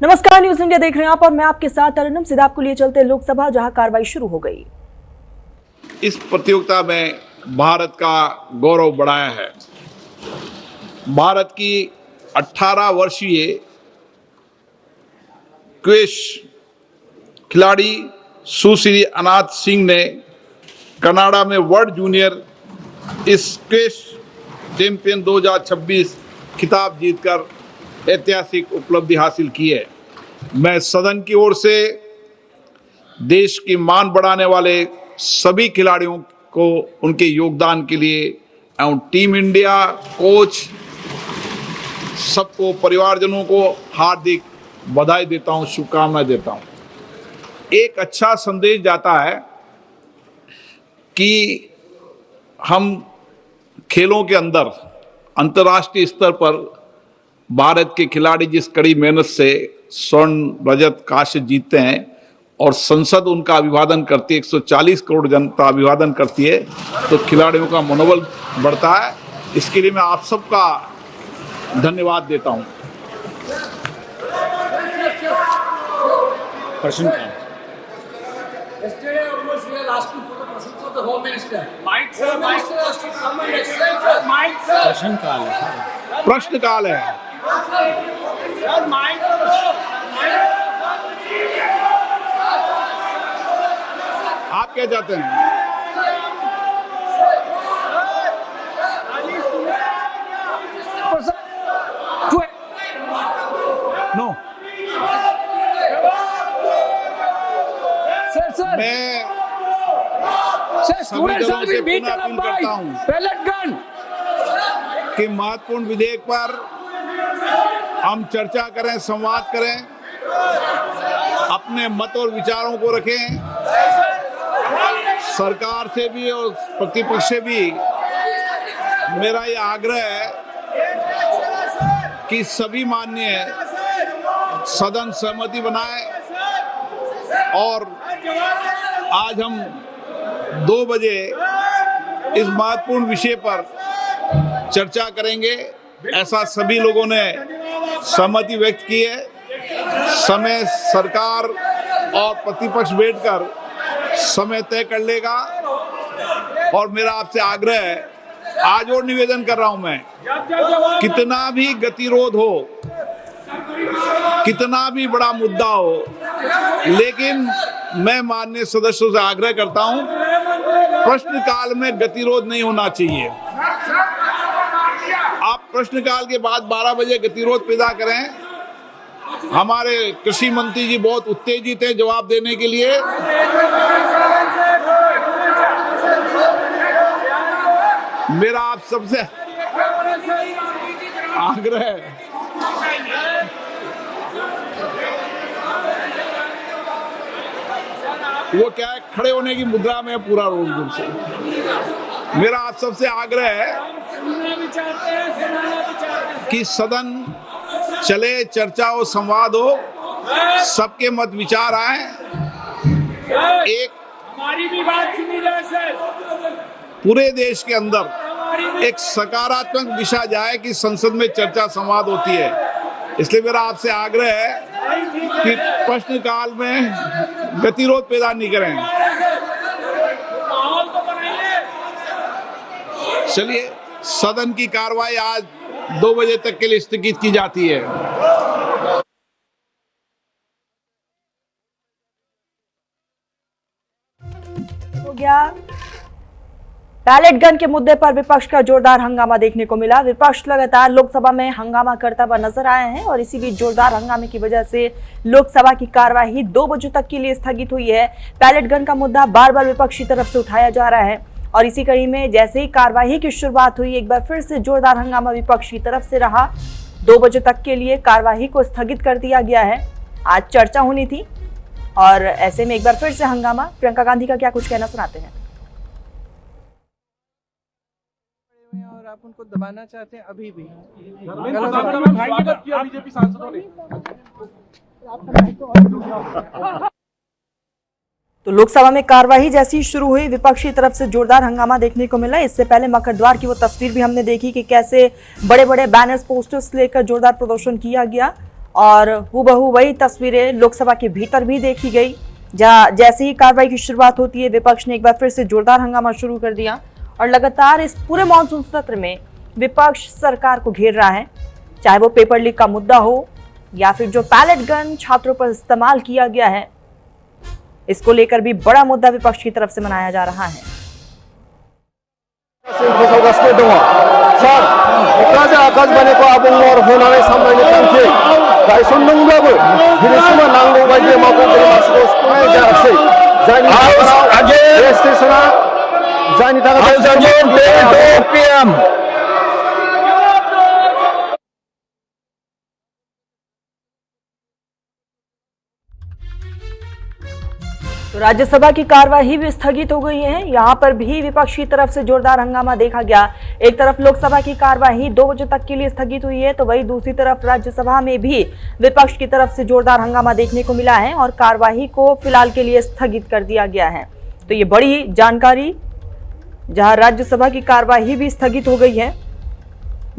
नमस्कार, news India देख रहे हैं आप और मैं आपके साथ अरुणम। सीधा आपको लिए चलते लोकसभा, जहां कार्रवाई शुरू हो गई। इस प्रतियोगिता में भारत का गौरव बढ़ाया है। भारत की 18 वर्षीय क्वेश खिलाड़ी सुश्री अनाथ सिंह ने कनाडा में वर्ल्ड जूनियर स्क्वैश चैंपियन 2026 खिताब जीतकर ऐतिहासिक उपलब्धि हासिल की है। मैं सदन की ओर से देश की मान बढ़ाने वाले सभी खिलाड़ियों को उनके योगदान के लिए एवं टीम इंडिया कोच सबको, परिवारजनों को हार्दिक बधाई देता हूं, शुभकामनाएं देता हूं। एक अच्छा संदेश जाता है कि हम खेलों के अंदर अंतर्राष्ट्रीय स्तर पर भारत के खिलाड़ी जिस कड़ी मेहनत से स्वर्ण, रजत, कांस्य जीतते हैं और संसद उनका अभिवादन करती है, 140 करोड़ जनता अभिवादन करती है, तो खिलाड़ियों का मनोबल बढ़ता है। इसके लिए मैं आप सबका धन्यवाद देता हूं। प्रश्न का प्रश्न काल है। आप क्या चाहते हैं? नो, मैं सभी दलों से पुनः अपील करता हूं कि महत्वपूर्ण विधेयक पर हम चर्चा करें, संवाद करें, अपने मत और विचारों को रखें। सरकार से भी और प्रतिपक्ष से भी मेरा ये आग्रह है कि सभी माननीय सदन सहमति बनाए और आज हम 2 बजे इस महत्वपूर्ण विषय पर चर्चा करेंगे, ऐसा सभी लोगों ने सहमति व्यक्त की है। समय सरकार और प्रतिपक्ष बैठकर समय तय कर लेगा और मेरा आपसे आग्रह है, आज और निवेदन कर रहा हूं मैं, कितना भी गतिरोध हो, कितना भी बड़ा मुद्दा हो, लेकिन मैं माननीय सदस्यों से आग्रह करता हूं, प्रश्नकाल में गतिरोध नहीं होना चाहिए। आप प्रश्नकाल के बाद 12 बजे गतिरोध पैदा करें। हमारे कृषि मंत्री जी बहुत उत्तेजित हैं जवाब देने के लिए। मेरा आप सबसे आग्रह है, वो क्या है, खड़े होने की मुद्रा में पूरा रोज से। मेरा आप सबसे आग्रह है कि सदन चले, चर्चा हो, संवाद हो, सबके मत विचार आए, एक हमारी भी बात सुनी जाए सर, पूरे देश के अंदर एक सकारात्मक दिशा जाए कि संसद में चर्चा संवाद होती है। इसलिए मेरा आपसे आग्रह है कि प्रश्नकाल में गतिरोध पैदा नहीं करें। चलिए, सदन की कार्रवाई आज 2 बजे तक के लिए स्थगित की जाती है। हो गया। बैलेट गन के मुद्दे पर विपक्ष का जोरदार हंगामा देखने को मिला। विपक्ष लगातार लोकसभा में हंगामा करता हुआ नजर आए हैं और इसी बीच जोरदार हंगामे की वजह से लोकसभा की कार्यवाही 2 बजे तक के लिए स्थगित हुई है। बैलेट गन का मुद्दा बार बार विपक्ष की तरफ से उठाया जा रहा है और इसी कड़ी में जैसे ही कार्यवाही की शुरुआत हुई, एक बार फिर से जोरदार हंगामा विपक्ष की तरफ से रहा। 2 बजे तक के लिए कार्यवाही को स्थगित कर दिया गया है। आज चर्चा होनी थी और ऐसे में एक बार फिर से हंगामा। प्रियंका गांधी का क्या कुछ कहना सुनाते हैं। और आप उनको दबाना चाहते हैं अभी भी। बीजेपी सांसदों ने तो लोकसभा में कार्यवाही जैसी ही शुरू हुई, विपक्ष की तरफ से जोरदार हंगामा देखने को मिला। इससे पहले मकर द्वार की वो तस्वीर भी हमने देखी कि कैसे बड़े बड़े बैनर्स, पोस्टर्स लेकर जोरदार प्रदर्शन किया गया और हूबहू वही तस्वीरें लोकसभा के भीतर भी देखी गई, जहां जैसे ही कार्रवाई की शुरुआत होती है विपक्ष ने एक बार फिर से जोरदार हंगामा शुरू कर दिया और लगातार इस पूरे मॉनसून सत्र में विपक्ष सरकार को घेर रहा है, चाहे वो पेपर लीक का मुद्दा हो या फिर जो बैलेट गन छात्रों पर इस्तेमाल किया गया है, इसको लेकर भी बड़ा मुद्दा विपक्ष की तरफ से मनाया जा रहा है। फोसावगासिनो दङ सार क'क्राझार आकाशबाणीखौ आबुं महर होनानै सामलायनो थांखि गायसनदोंब्लाबो दिनैसिम नांगौ बायदि मावख'गिरि मासिखौ सुफुंनाय जायाखै, जायनि जाहोनाव बे स्टेशना जायनि थाखाय तो राज्यसभा की कार्यवाही भी स्थगित हो गई है। यहाँ पर भी विपक्ष की तरफ से जोरदार हंगामा देखा गया। एक तरफ लोकसभा की कार्यवाही 2 बजे तक के लिए स्थगित हुई है, तो वही दूसरी तरफ राज्यसभा में भी विपक्ष की तरफ से जोरदार हंगामा देखने को मिला है और कार्यवाही को फिलहाल के लिए स्थगित कर दिया गया है। तो ये बड़ी जानकारी, जहां राज्यसभा की कार्यवाही भी स्थगित हो गई है।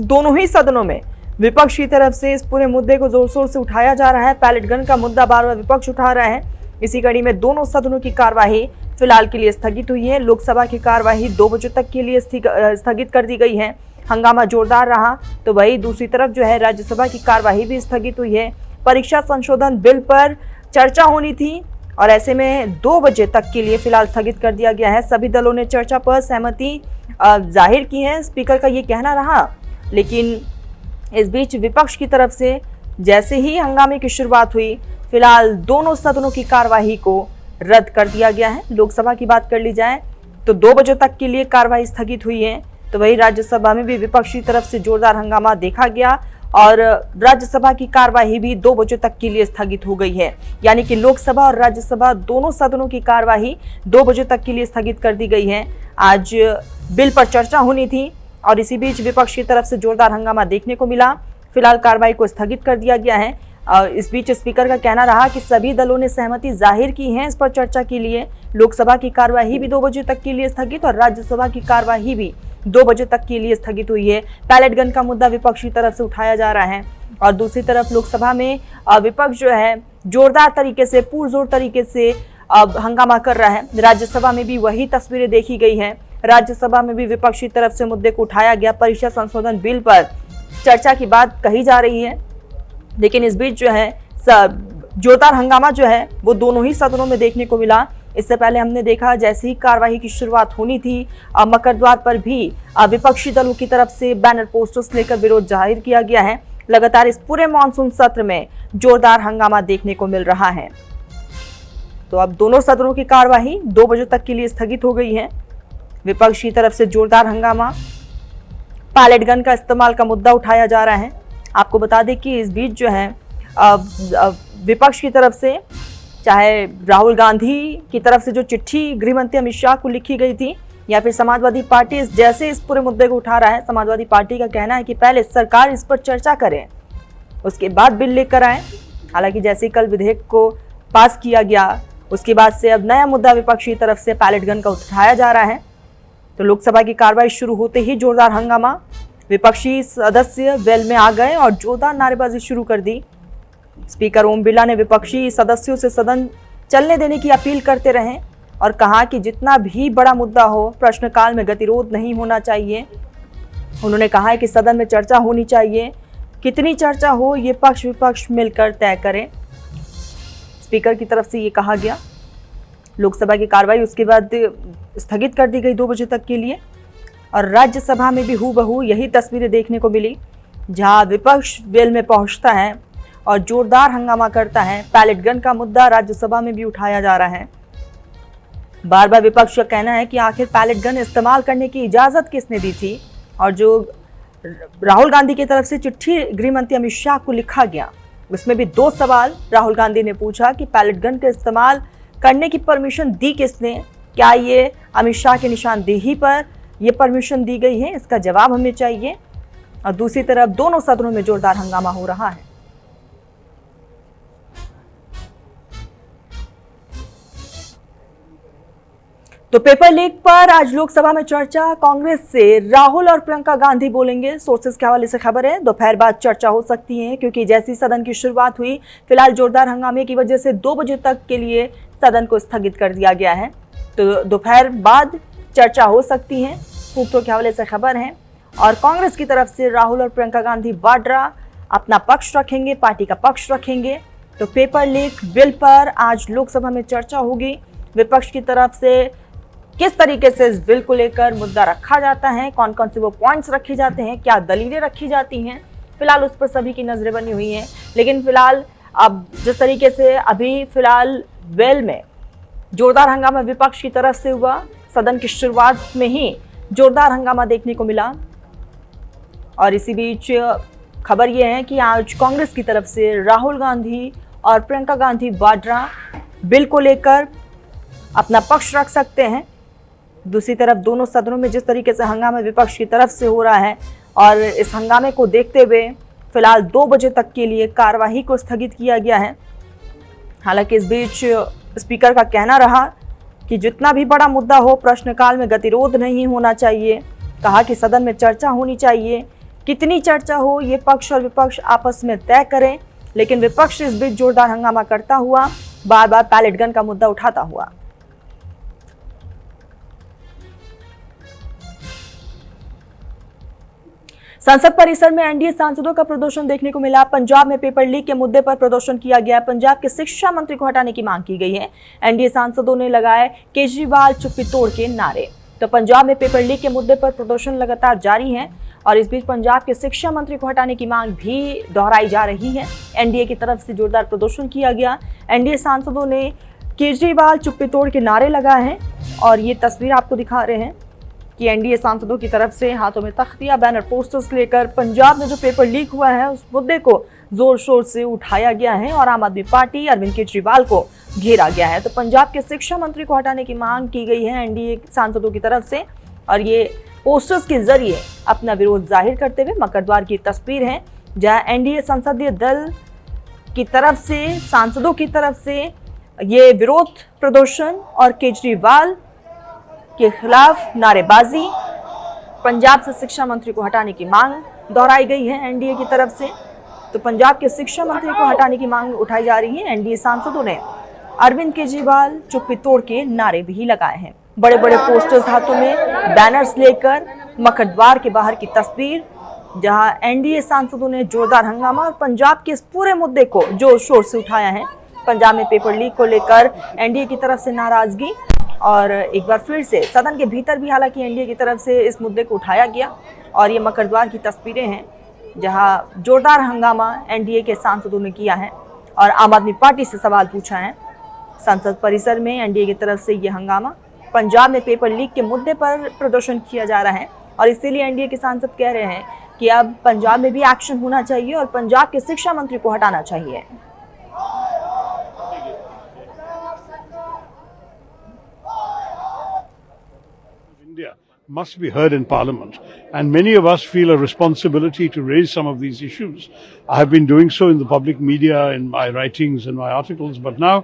दोनों ही सदनों में विपक्ष की तरफ से इस पूरे मुद्दे को जोर शोर से उठाया जा रहा है। पैलेट गन का मुद्दा बार बार विपक्ष उठा रहा है। इसी कड़ी में दोनों सदनों की कार्यवाही फिलहाल के लिए स्थगित हुई है। लोकसभा की कार्यवाही 2 बजे तक के लिए स्थगित कर दी गई है। हंगामा जोरदार रहा, तो वही दूसरी तरफ जो है राज्यसभा की कार्यवाही भी स्थगित हुई है। परीक्षा संशोधन बिल पर चर्चा होनी थी और ऐसे में 2 बजे तक के लिए फिलहाल स्थगित कर दिया गया है। सभी दलों ने चर्चा पर सहमति जाहिर की है, स्पीकर का ये कहना रहा। लेकिन इस बीच विपक्ष की तरफ से जैसे ही हंगामे की शुरुआत हुई, फिलहाल दोनों सदनों की कार्यवाही को रद्द कर दिया गया है। लोकसभा की बात कर ली जाए तो 2 बजे तक के लिए कार्यवाही स्थगित हुई है, तो वही राज्यसभा में भी विपक्ष की तरफ से जोरदार हंगामा देखा गया और राज्यसभा की कार्यवाही भी 2 बजे तक के लिए स्थगित हो गई है। यानी कि लोकसभा और राज्यसभा दोनों सदनों की कार्यवाही 2 बजे तक के लिए स्थगित कर दी गई है। आज बिल पर चर्चा होनी थी और इसी बीच विपक्ष की तरफ से जोरदार हंगामा देखने को मिला। फिलहाल कार्रवाई को स्थगित कर दिया गया है। इस बीच स्पीकर का कहना रहा कि सभी दलों ने सहमति जाहिर की है इस पर चर्चा के लिए। लोकसभा की कार्यवाही भी 2 बजे तक के लिए स्थगित और राज्यसभा की कार्यवाही भी 2 बजे तक के लिए स्थगित हुई है। पैलेट गन का मुद्दा विपक्ष की तरफ से उठाया जा रहा है और दूसरी तरफ लोकसभा में विपक्ष जो है जोरदार तरीके से, पुरजोर तरीके से हंगामा कर रहा है। राज्यसभा में भी वही तस्वीरें देखी गई है। राज्यसभा में भी विपक्ष की तरफ से मुद्दे को उठाया गया। परीक्षा संशोधन बिल पर चर्चा की बात कही जा रही है, लेकिन इस बीच जो है जोरदार हंगामा जो है वो दोनों ही सदनों में देखने को मिला। इससे पहले हमने देखा जैसे ही कार्यवाही की शुरुआत होनी थी, मकर द्वार पर भी विपक्षी दलों की तरफ से बैनर पोस्टर्स लेकर विरोध जाहिर किया गया है। लगातार इस पूरे मॉनसून सत्र में जोरदार हंगामा देखने को मिल रहा है। तो अब दोनों सदनों की कार्यवाही 2 बजे तक के लिए स्थगित हो गई है। विपक्ष की तरफ से जोरदार हंगामा, पैलेट गन का इस्तेमाल का मुद्दा उठाया जा रहा है। आपको बता दें कि इस बीच जो है विपक्ष की तरफ से, चाहे राहुल गांधी की तरफ से जो चिट्ठी गृह मंत्री अमित शाह को लिखी गई थी या फिर समाजवादी पार्टी जैसे इस पूरे मुद्दे को उठा रहा है, समाजवादी पार्टी का कहना है कि पहले सरकार इस पर चर्चा करे, उसके बाद बिल लेकर आए। हालांकि जैसे कल विधेयक को पास किया गया, उसके बाद से अब नया मुद्दा विपक्ष की तरफ से पैलेट गन का उठाया जा रहा है। तो लोकसभा की कार्रवाई शुरू होते ही जोरदार हंगामा, विपक्षी सदस्य वेल में आ गए और जोरदार नारेबाजी शुरू कर दी। स्पीकर ओम बिरला ने विपक्षी सदस्यों से सदन चलने देने की अपील करते रहे और कहा कि जितना भी बड़ा मुद्दा हो, प्रश्नकाल में गतिरोध नहीं होना चाहिए। उन्होंने कहा है कि सदन में चर्चा होनी चाहिए, कितनी चर्चा हो ये पक्ष विपक्ष मिलकर तय करें। स्पीकर की तरफ से ये कहा गया। लोकसभा की कार्रवाई उसके बाद स्थगित कर दी गई 2 बजे तक के लिए और राज्यसभा में भी हूबहू यही तस्वीरें देखने को मिली, जहां विपक्ष वेल में पहुंचता है और जोरदार हंगामा करता है। पैलेट गन का मुद्दा राज्यसभा में भी उठाया जा रहा है। बार बार विपक्ष का कहना है कि आखिर पैलेट गन इस्तेमाल करने की इजाजत किसने दी थी, और जो राहुल गांधी की तरफ से चिट्ठी गृह मंत्री अमित शाह को लिखा गया, उसमें भी 2 सवाल राहुल गांधी ने पूछा कि पैलेट गन का इस्तेमाल करने की परमिशन दी किसने, क्या ये अमित शाह की निशानदेही पर ये परमिशन दी गई है, इसका जवाब हमें चाहिए। और दूसरी तरफ दोनों सदनों में जोरदार हंगामा हो रहा है। तो पेपर लीक पर आज लोकसभा में चर्चा। कांग्रेस से राहुल और प्रियंका गांधी बोलेंगे। सोर्सेस के हवाले से खबर है दोपहर बाद चर्चा हो सकती है, क्योंकि जैसी सदन की शुरुआत हुई फिलहाल जोरदार हंगामे की वजह से 2 बजे तक के लिए सदन को स्थगित कर दिया गया है। तो दोपहर बाद चर्चा हो सकती है, सूत्रों के हवाले से खबर है। और कांग्रेस की तरफ से राहुल और प्रियंका गांधी वाड्रा अपना पक्ष रखेंगे, पार्टी का पक्ष रखेंगे। तो पेपर लीक बिल पर आज लोकसभा में चर्चा होगी। विपक्ष की तरफ से किस तरीके से इस बिल को लेकर मुद्दा रखा जाता है, कौन कौन से वो पॉइंट्स रखे जाते हैं, क्या दलीलें रखी जाती हैं, फिलहाल उस पर सभी की नजरें बनी हुई हैं। लेकिन फिलहाल अब जिस तरीके से अभी फिलहाल बिल में जोरदार हंगामा विपक्ष की तरफ से हुआ, सदन की शुरुआत में ही जोरदार हंगामा देखने को मिला। और इसी बीच खबर यह है कि आज कांग्रेस की तरफ से राहुल गांधी और प्रियंका गांधी वाड्रा बिल को लेकर अपना पक्ष रख सकते हैं। दूसरी तरफ दोनों सदनों में जिस तरीके से हंगामा विपक्ष की तरफ से हो रहा है और इस हंगामे को देखते हुए फिलहाल 2 बजे तक के लिए कार्यवाही को स्थगित किया गया है। हालांकि इस बीच स्पीकर का कहना रहा कि जितना भी बड़ा मुद्दा हो प्रश्नकाल में गतिरोध नहीं होना चाहिए। कहा कि सदन में चर्चा होनी चाहिए, कितनी चर्चा हो ये पक्ष और विपक्ष आपस में तय करें। लेकिन विपक्ष इस बीच जोरदार हंगामा करता हुआ, बार बार पैलेट गन का मुद्दा उठाता हुआ। संसद परिसर में एनडीए सांसदों का प्रदर्शन देखने को मिला। पंजाब में पेपर लीक के मुद्दे पर प्रदर्शन किया गया। पंजाब के शिक्षा मंत्री को हटाने की मांग की गई है। एनडीए सांसदों ने लगाए केजरीवाल चुप्पी तोड़ के नारे। तो पंजाब में पेपर लीक के मुद्दे पर प्रदर्शन लगातार जारी है और इस बीच पंजाब के शिक्षा मंत्री को हटाने की मांग भी दोहराई जा रही है। एनडीए की तरफ से जोरदार प्रदर्शन किया गया। एनडीए सांसदों ने केजरीवाल चुप्पी तोड़ के नारे लगाए हैं और ये तस्वीर आपको दिखा रहे हैं कि एनडीए सांसदों की तरफ से हाथों में तख्तियां, बैनर, पोस्टर्स लेकर पंजाब में जो पेपर लीक हुआ है उस मुद्दे को जोर शोर से उठाया गया है और आम आदमी पार्टी अरविंद केजरीवाल को घेरा गया है। तो पंजाब के शिक्षा मंत्री को हटाने की मांग की गई है एनडीए सांसदों की तरफ से और ये पोस्टर्स के जरिए अपना विरोध जाहिर करते हुए मकरद्वार की तस्वीर है, जहां एनडीए संसदीय दल की तरफ से, सांसदों की तरफ से ये विरोध प्रदर्शन और केजरीवाल के खिलाफ नारेबाजी, पंजाब से शिक्षा मंत्री को हटाने की मांग दोहराई गई है एनडीए की तरफ से। तो पंजाब के शिक्षा मंत्री को हटाने की मांग उठाई जा रही है। एनडीए सांसदों ने अरविंद केजरीवाल चुप्पी तोड़ के नारे भी लगाए हैं। बड़े बड़े पोस्टर्स हाथों में, बैनर्स लेकर मकरद्वार के बाहर की तस्वीर, जहां एनडीए सांसदों ने जोरदार हंगामा और पंजाब के इस पूरे मुद्दे को जोर शोर से उठाया है। पंजाब में पेपर लीक को लेकर एनडीए की तरफ से नाराजगी और एक बार फिर से सदन के भीतर भी हालांकि एनडीए की तरफ से इस मुद्दे को उठाया गया और ये मकरद्वार की तस्वीरें हैं जहां जोरदार हंगामा एनडीए के सांसदों ने किया है और आम आदमी पार्टी से सवाल पूछा है। संसद परिसर में एनडीए की तरफ से ये हंगामा, पंजाब में पेपर लीक के मुद्दे पर प्रदर्शन किया जा रहा है और इसीलिए एनडीए के सांसद कह रहे हैं कि अब पंजाब में भी एक्शन होना चाहिए और पंजाब के शिक्षा मंत्री को हटाना चाहिए। India must be heard in Parliament, and many of us feel a responsibility to raise some of these issues. I have been doing so in the public media, in my writings, in my articles, but now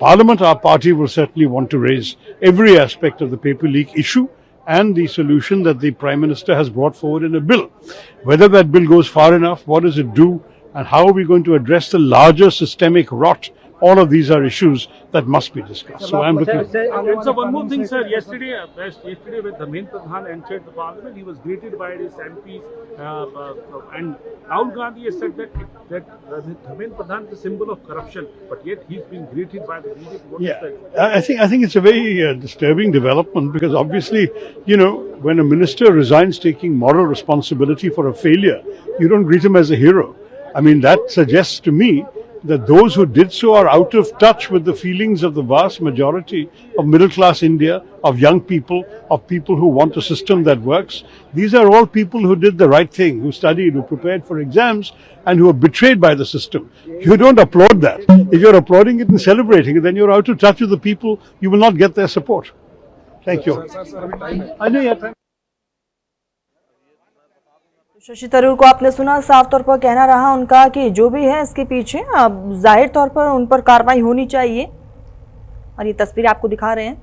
Parliament, our party, will certainly want to raise every aspect of the paper leak issue and the solution that the Prime Minister has brought forward in a bill. Whether that bill goes far enough, what does it do, and how are we going to address the larger systemic rot? All of these are issues that must be discussed. So I'm looking. And so one more thing, sir. Yesterday when Dharmendra Pradhan entered the parliament, he was greeted by his MPs, and Rahul Gandhi has said that Dharmendra Pradhan is a symbol of corruption, but yet he's been greeted by the BJP. What is that? I think it's a very disturbing development because obviously, when a minister resigns taking moral responsibility for a failure, you don't greet him as a hero. I mean, that suggests to me that those who did so are out of touch with the feelings of the vast majority of middle-class India, of young people, of people who want a system that works. These are all people who did the right thing, who studied, who prepared for exams, and who are betrayed by the system. You don't applaud that. If you're applauding it and celebrating it, then you're out of touch with the people. You will not get their support. Thank you. I know you have time. Shashi Tharoor को आपने सुना, साफ तौर पर कहना रहा उनका कि जो भी है इसके पीछे अब जाहिर तौर पर उन पर कार्रवाई होनी चाहिए और ये तस्वीर आपको दिखा रहे हैं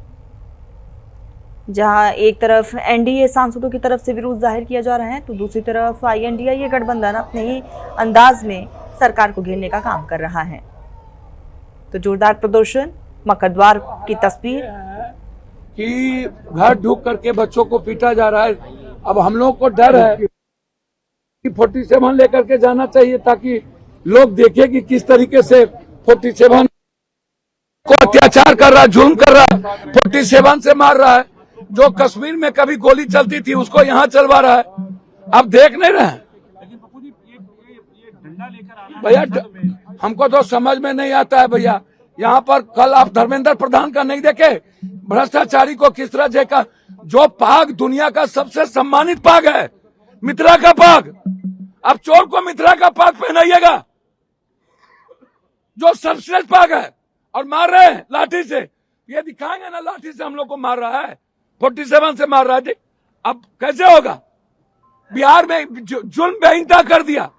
जहां एक तरफ एनडीए सांसदों की तरफ से विरोध जाहिर किया जा रहा है तो दूसरी तरफ आईएनडीआई गठबंधन अपने ही अंदाज में सरकार को घेरने का काम कर रहा है। तो जोरदार प्रदर्शन, मकरद्वार की तस्वीर कि घर ढूक करके बच्चों को पीटा जा रहा है। अब हम लोग को डर है कि 47 लेकर के जाना चाहिए ताकि लोग देखें कि किस तरीके से 47 को अत्याचार कर रहा है, जुल्म कर रहा है, 47 से मार रहा है। जो कश्मीर में कभी गोली चलती थी उसको यहाँ चलवा रहा है। अब देख नहीं रहे हैं भैया, हमको तो समझ में नहीं आता है भैया। यहाँ पर कल आप धर्मेंद्र प्रधान का नहीं देखे, भ्रष्टाचारी को किस तरह देखा। जो पाग दुनिया का सबसे सम्मानित पाग है, मिथिला का पाग, अब चोर को मिथिला का पाग पहनाइएगा जो सर्वश्रेष्ठ पाग है, और मार रहे हैं लाठी से। ये दिखाएंगे ना, लाठी से हम लोग को मार रहा है, 47 से मार रहा है। अब कैसे होगा? बिहार में जुल्म बेहिंता कर दिया,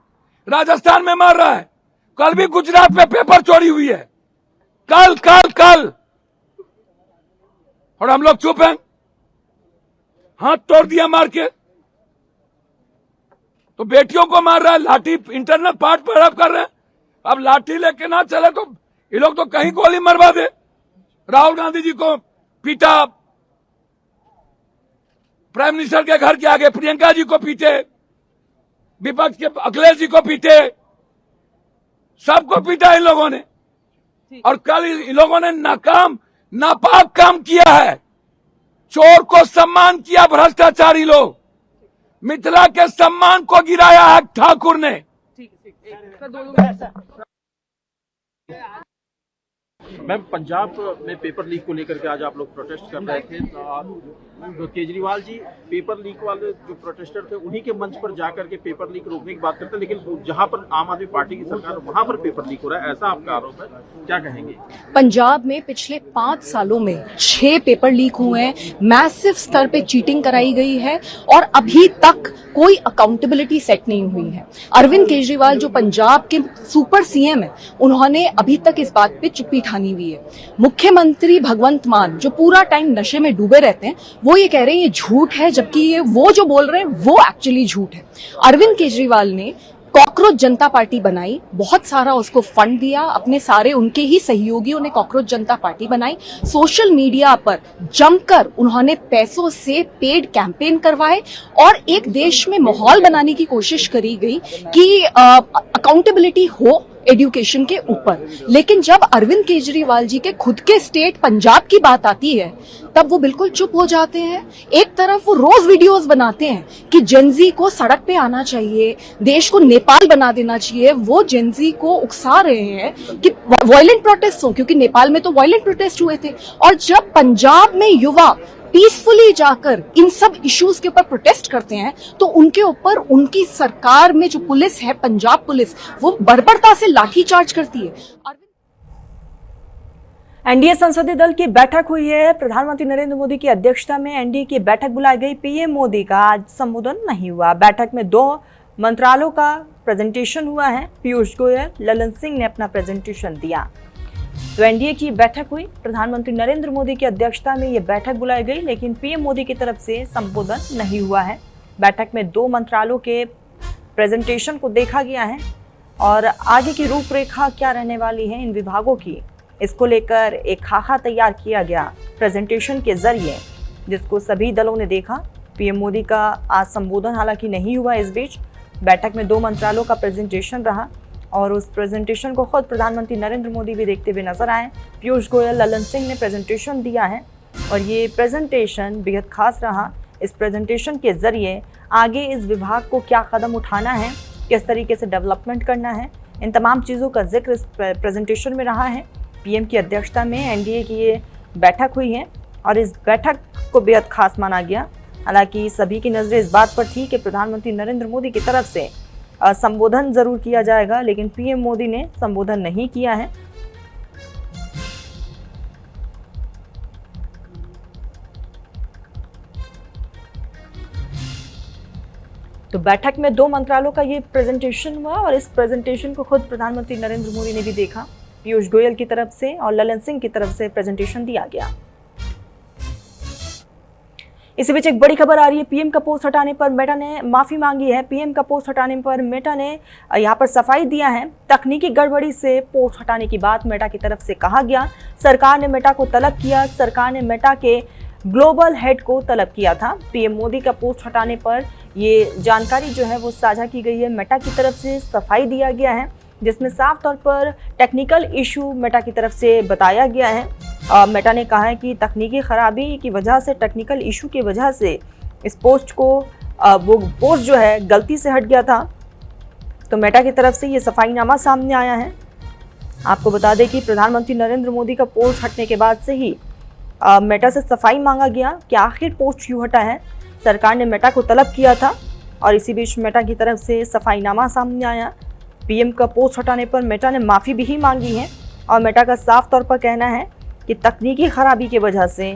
राजस्थान में मार रहा है, कल भी गुजरात में पेपर चोरी हुई है, कल कल कल, और हम लोग चुप हैं, हाथ तोड़ दिया मार के। तो बेटियों को मार रहा है, लाठी इंटरनल पार्ट पर हड़प कर रहे हैं। अब लाठी लेके ना चले तो ये लोग तो कहीं गोली मरवा दे। राहुल गांधी जी को पीटा, प्राइम मिनिस्टर के घर के आगे प्रियंका जी को पीटे, विपक्ष के अखिलेश जी को पीटे, सबको पीटा इन लोगों ने। और कल इन लोगों ने नापाक काम किया है, चोर को सम्मान किया भ्रष्टाचारी लोग, मिथिला के सम्मान को गिराया है ठाकुर ने। मैम, पंजाब में पेपर लीक को लेकर के आज आप लोग प्रोटेस्ट कर रहे थे, तो केजरीवाल जी पेपर लीक वाले जो प्रोटेस्टर थे उन्हीं के मंच पर जाकर के पेपर लीक रोकने की बात करते हैं, लेकिन जहां पर आम आदमी पार्टी की सरकार वहां पर पेपर लीक हो रहा है, ऐसा आपका आरोप है, क्या कहेंगे? पंजाब में पिछले 5 सालों में 6 पेपर लीक हुए हैं, मैसिव स्तर पे चीटिंग कराई गई है और अभी तक कोई अकाउंटेबिलिटी सेट नहीं हुई है। अरविंद केजरीवाल जो पंजाब के सुपर सीएम है, उन्होंने अभी तक इस बात पे चुप्पी ठानी हुई है। मुख्यमंत्री भगवंत मान जो पूरा टाइम नशे में डूबे रहते हैं, वो ये कह रहे हैं ये झूठ है, जबकि ये वो जो बोल रहे हैं वो एक्चुअली झूठ है। अरविंद केजरीवाल ने कॉकरोच जनता पार्टी बनाई, बहुत सारा उसको फंड दिया, अपने सारे उनके ही सहयोगियों ने कॉकरोच जनता पार्टी बनाई। सोशल मीडिया पर जमकर उन्होंने पैसों से पेड कैंपेन करवाए और एक देश में माहौल बनाने की कोशिश करी गई कि अकाउंटेबिलिटी हो एजुकेशन के ऊपर। लेकिन जब अरविंद केजरीवाल जी के खुद के स्टेट पंजाब की बात आती है, तब वो बिल्कुल चुप हो जाते हैं। एक तरफ वो रोज वीडियोस बनाते हैं कि जेनजी को सड़क पे आना चाहिए, देश को नेपाल बना देना चाहिए। वो जेनजी को उकसा रहे हैं कि वायलेंट प्रोटेस्ट हो, क्योंकि नेपाल में तो वायलेंट प्रोटेस्ट हुए थे। और जब पंजाब में युवा पीसफुली जाकर इन सब इश्यूज के ऊपर प्रोटेस्ट करते हैं, तो उनके ऊपर उनकी सरकार में जो पुलिस है, पंजाब पुलिस, वो बर्बरता से लाठीचार्ज करती है। एनडीए संसदीय दल की बैठक हुई है। प्रधानमंत्री नरेंद्र मोदी की अध्यक्षता में एनडीए की बैठक बुलाई गई। पीएम मोदी का आज संबोधन नहीं हुआ। बैठक में 2 मंत्रालयों का प्रेजेंटेशन हुआ है। पीयूष गोयल, ललन सिंह ने अपना प्रेजेंटेशन दिया। तो एनडीए की बैठक हुई, प्रधानमंत्री नरेंद्र मोदी की अध्यक्षता में ये बैठक बुलाई गई, लेकिन पीएम मोदी की तरफ से संबोधन नहीं हुआ है। बैठक में 2 मंत्रालयों के प्रेजेंटेशन को देखा गया है और आगे की रूपरेखा क्या रहने वाली है इन विभागों की, इसको लेकर एक खाका तैयार किया गया प्रेजेंटेशन के जरिए, जिसको सभी दलों ने देखा। पीएम मोदी का आज संबोधन हालांकि नहीं हुआ। इस बीच बैठक में 2 मंत्रालयों का प्रेजेंटेशन रहा और उस प्रेजेंटेशन को खुद प्रधानमंत्री नरेंद्र मोदी भी देखते हुए नजर आए। पीयूष गोयल, ललन सिंह ने प्रेजेंटेशन दिया है और ये प्रेजेंटेशन बेहद खास रहा। इस प्रेजेंटेशन के जरिए आगे इस विभाग को क्या कदम उठाना है, किस तरीके से डेवलपमेंट करना है, इन तमाम चीज़ों का जिक्र इस प्रेजेंटेशन में रहा है। पीएम की अध्यक्षता में एनडीए की ये बैठक हुई है और इस बैठक को बेहद खास माना गया। हालांकि सभी की नज़रें इस बात पर थी कि प्रधानमंत्री नरेंद्र मोदी की तरफ से संबोधन जरूर किया जाएगा, लेकिन पीएम मोदी ने संबोधन नहीं किया है। तो बैठक में 2 मंत्रालयों का ये प्रेजेंटेशन हुआ और इस प्रेजेंटेशन को खुद प्रधानमंत्री नरेंद्र मोदी ने भी देखा। पीयूष गोयल की तरफ से और ललन सिंह की तरफ से प्रेजेंटेशन दिया गया। इसी बीच एक बड़ी खबर आ रही है। पीएम का पोस्ट हटाने पर मेटा ने माफी मांगी है। पीएम का पोस्ट हटाने पर मेटा ने यहां पर सफाई दिया है। तकनीकी गड़बड़ी से पोस्ट हटाने की बात मेटा की तरफ से कहा गया। सरकार ने मेटा को तलब किया। सरकार ने मेटा के ग्लोबल हेड को तलब किया था। पीएम मोदी का पोस्ट हटाने पर ये जानकारी जो है वो साझा की गई है। मेटा की तरफ से सफाई दिया गया है, जिसमें साफ तौर पर टेक्निकल इशू मेटा की तरफ से बताया गया है। मेटा ने कहा है कि तकनीकी खराबी की वजह से, टेक्निकल इशू की वजह से इस पोस्ट को वो पोस्ट जो है गलती से हट गया था। तो मेटा की तरफ से ये सफाईनामा सामने आया है। आपको बता दें कि प्रधानमंत्री नरेंद्र मोदी का पोस्ट हटने के बाद से ही मेटा से सफाई मांगा गया कि आखिर पोस्ट क्यों हटा है। सरकार ने मेटा को तलब किया था और इसी बीच मेटा की तरफ से सफाईनामा सामने आया। पीएम का पोस्ट हटाने पर मेटा ने माफ़ी भी मांगी है और मेटा का साफ तौर पर कहना है कि तकनीकी खराबी की वजह से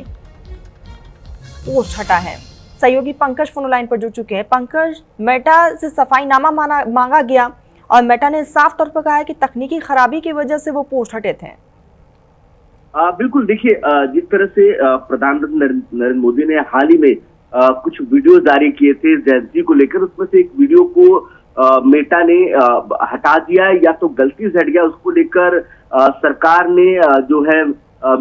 पोस्ट हटा है। सहयोगी पंकज फोन लाइन पर जुड़ चुके हैं। पंकज, मेटा से सफाईनामा मांगा गया और मेटा ने साफ तौर पर कहा है कि तकनीकी खराबी की वजह से वो पोस्ट हटे थे। बिल्कुल, देखिए जिस तरह से प्रधानमंत्री नरेंद्र मोदी ने हाल ही में कुछ वीडियो जारी किए थे जैसी को लेकर, उसमें से एक वीडियो को मेटा ने हटा दिया या तो गलती से हट गया, उसको लेकर सरकार ने जो है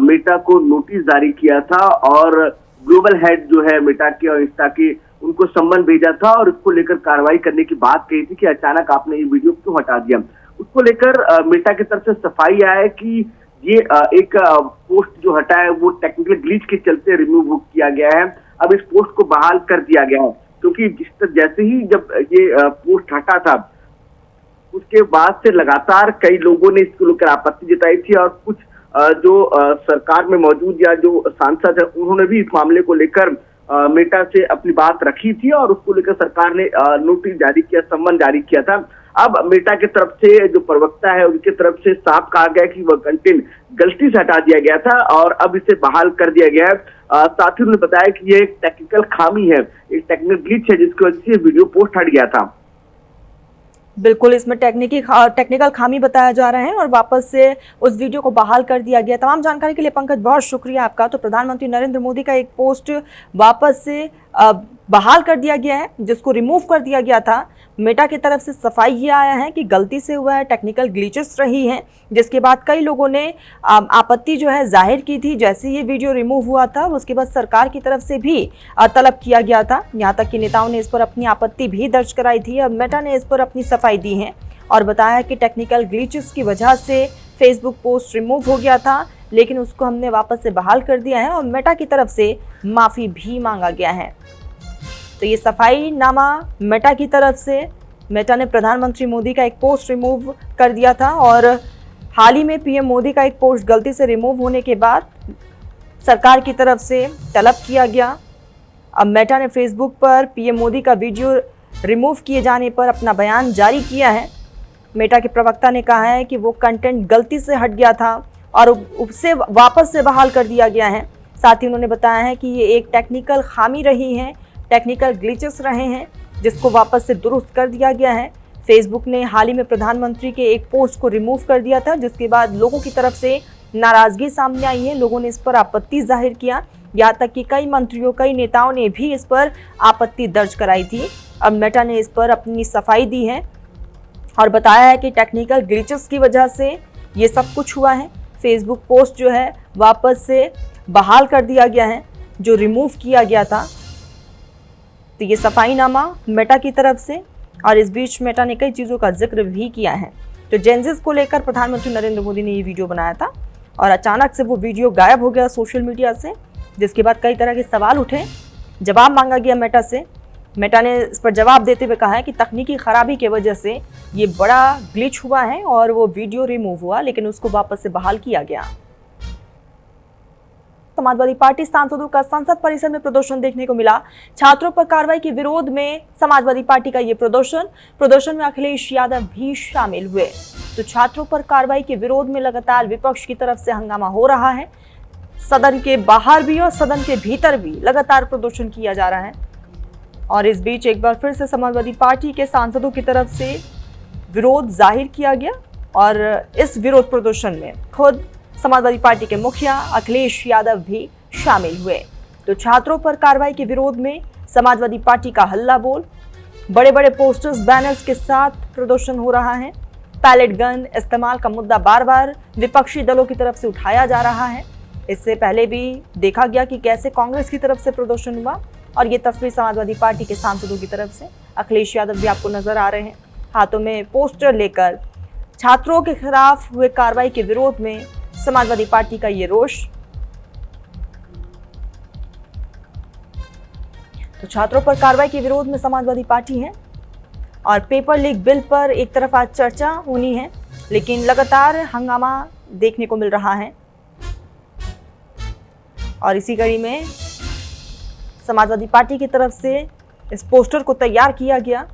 मेटा को नोटिस जारी किया था और ग्लोबल हेड जो है मेटा के और इंस्टा के, उनको सम्मन भेजा था और इसको लेकर कार्रवाई करने की बात कही थी कि अचानक आपने ये वीडियो क्यों हटा दिया। उसको लेकर मेटा की तरफ से सफाई आया है कि ये एक पोस्ट जो हटा है वो टेक्निकल ग्लिच के चलते रिमूव किया गया है। अब इस पोस्ट को बहाल कर दिया गया है, क्योंकि जैसे ही जब ये पोस्ट हटा था उसके बाद से लगातार कई लोगों ने इसको लेकर आपत्ति जताई थी और कुछ जो सरकार में मौजूद या जो सांसद है उन्होंने भी इस मामले को लेकर मेटा से अपनी बात रखी थी और उसको लेकर सरकार ने नोटिस जारी किया, सम्मन जारी किया था। अब मेटा की तरफ से जो प्रवक्ता है उनकी तरफ से साफ कहा गया कि वह कंटेंट गलती से हटा दिया गया था और अब इसे बहाल कर दिया गया है। साथ ही उन्होंने बताया कि ये एक टेक्निकल खामी है, एक टेक्निकल ग्लिच है जिसकी वजह से वीडियो पोस्ट हट गया था। बिल्कुल, इसमें टेक्निकल खामी बताया जा रहा है और वापस से उस वीडियो को बहाल कर दिया गया। तमाम जानकारी के लिए पंकज बहुत शुक्रिया आपका। तो प्रधानमंत्री नरेंद्र मोदी का एक पोस्ट वापस से बहाल कर दिया गया है, जिसको रिमूव कर दिया गया था। मेटा की तरफ से सफाई ये आया है कि गलती से हुआ है, टेक्निकल ग्लिचेस रही हैं, जिसके बाद कई लोगों ने आपत्ति जो है जाहिर की थी। जैसे ये वीडियो रिमूव हुआ था उसके बाद सरकार की तरफ से भी तलब किया गया था। यहाँ तक कि नेताओं ने इस पर अपनी आपत्ति भी दर्ज कराई थी। अब मेटा ने इस पर अपनी सफाई दी है और बताया कि टेक्निकल ग्लिचेस की वजह से फेसबुक पोस्ट रिमूव हो गया था, लेकिन उसको हमने वापस से बहाल कर दिया है और मेटा की तरफ से माफ़ी भी मांगा गया है। तो ये सफाईनामा मेटा की तरफ से, मेटा ने प्रधानमंत्री मोदी का एक पोस्ट रिमूव कर दिया था और हाल ही में पीएम मोदी का एक पोस्ट गलती से रिमूव होने के बाद सरकार की तरफ से तलब किया गया। अब मेटा ने फेसबुक पर पीएम मोदी का वीडियो रिमूव किए जाने पर अपना बयान जारी किया है। मेटा के प्रवक्ता ने कहा है कि वो कंटेंट गलती से हट गया था और उसे वापस से बहाल कर दिया गया है। साथ ही उन्होंने बताया है कि ये एक टेक्निकल खामी रही है, टेक्निकल ग्लिचेस रहे हैं, जिसको वापस से दुरुस्त कर दिया गया है। फेसबुक ने हाल ही में प्रधानमंत्री के एक पोस्ट को रिमूव कर दिया था, जिसके बाद लोगों की तरफ से नाराजगी सामने आई है। लोगों ने इस पर आपत्ति जाहिर किया, यहाँ तक कि कई मंत्रियों, कई नेताओं ने भी इस पर आपत्ति दर्ज कराई थी। अब मेटा ने इस पर अपनी सफाई दी है और बताया है कि टेक्निकल ग्लिचेस की वजह से ये सब कुछ हुआ है। फेसबुक पोस्ट जो है वापस से बहाल कर दिया गया है, जो रिमूव किया गया था। तो ये सफाईनामा मेटा की तरफ से, और इस बीच मेटा ने कई चीज़ों का जिक्र भी किया है। तो जेंजिस को लेकर प्रधानमंत्री नरेंद्र मोदी ने ये वीडियो बनाया था और अचानक से वो वीडियो गायब हो गया सोशल मीडिया से, जिसके बाद कई तरह के सवाल उठे। जवाब मांगा गया मेटा से। मेटा ने इस पर जवाब देते हुए कहा है कि तकनीकी खराबी की वजह से ये बड़ा ग्लिच हुआ है और वो वीडियो रिमूव हुआ, लेकिन उसको वापस से बहाल किया गया। समाजवादी पार्टी सांसदों का संसद परिसर में प्रदर्शन देखने को मिला। छात्रों पर कार्रवाई के विरोध में समाजवादी पार्टी का ये प्रदर्शन में अखिलेश यादव भी शामिल हुए। तो छात्रों पर कार्रवाई के विरोध में लगातार विपक्ष की तरफ से हंगामा हो रहा है। सदन के बाहर भी और सदन के भीतर भी लगातार प्रदर्शन किया जा रहा है और इस बीच एक बार फिर से समाजवादी पार्टी के सांसदों की तरफ से विरोध जाहिर किया गया और इस विरोध प्रदर्शन में खुद समाजवादी पार्टी के मुखिया अखिलेश यादव भी शामिल हुए। तो छात्रों पर कार्रवाई के विरोध में समाजवादी पार्टी का हल्ला बोल, बड़े बड़े पोस्टर्स बैनर्स के साथ प्रदर्शन हो रहा है। पैलेट गन इस्तेमाल का मुद्दा बार बार विपक्षी दलों की तरफ से उठाया जा रहा है। इससे पहले भी देखा गया कि कैसे कांग्रेस की तरफ से प्रदर्शन हुआ और ये तस्वीर समाजवादी पार्टी के सांसदों की तरफ से अखिलेश यादव भी आपको नजर आ रहे हैं, हाथों में पोस्टर लेकर छात्रों के खिलाफ हुए कार्रवाई के विरोध में समाजवादी पार्टी का ये रोष। तो छात्रों पर कार्रवाई के विरोध में समाजवादी पार्टी है और पेपर लीक बिल पर एक तरफ आज चर्चा होनी है, लेकिन लगातार हंगामा देखने को मिल रहा है और इसी कड़ी में समाजवादी पार्टी की तरफ से इस पोस्टर को तैयार किया गया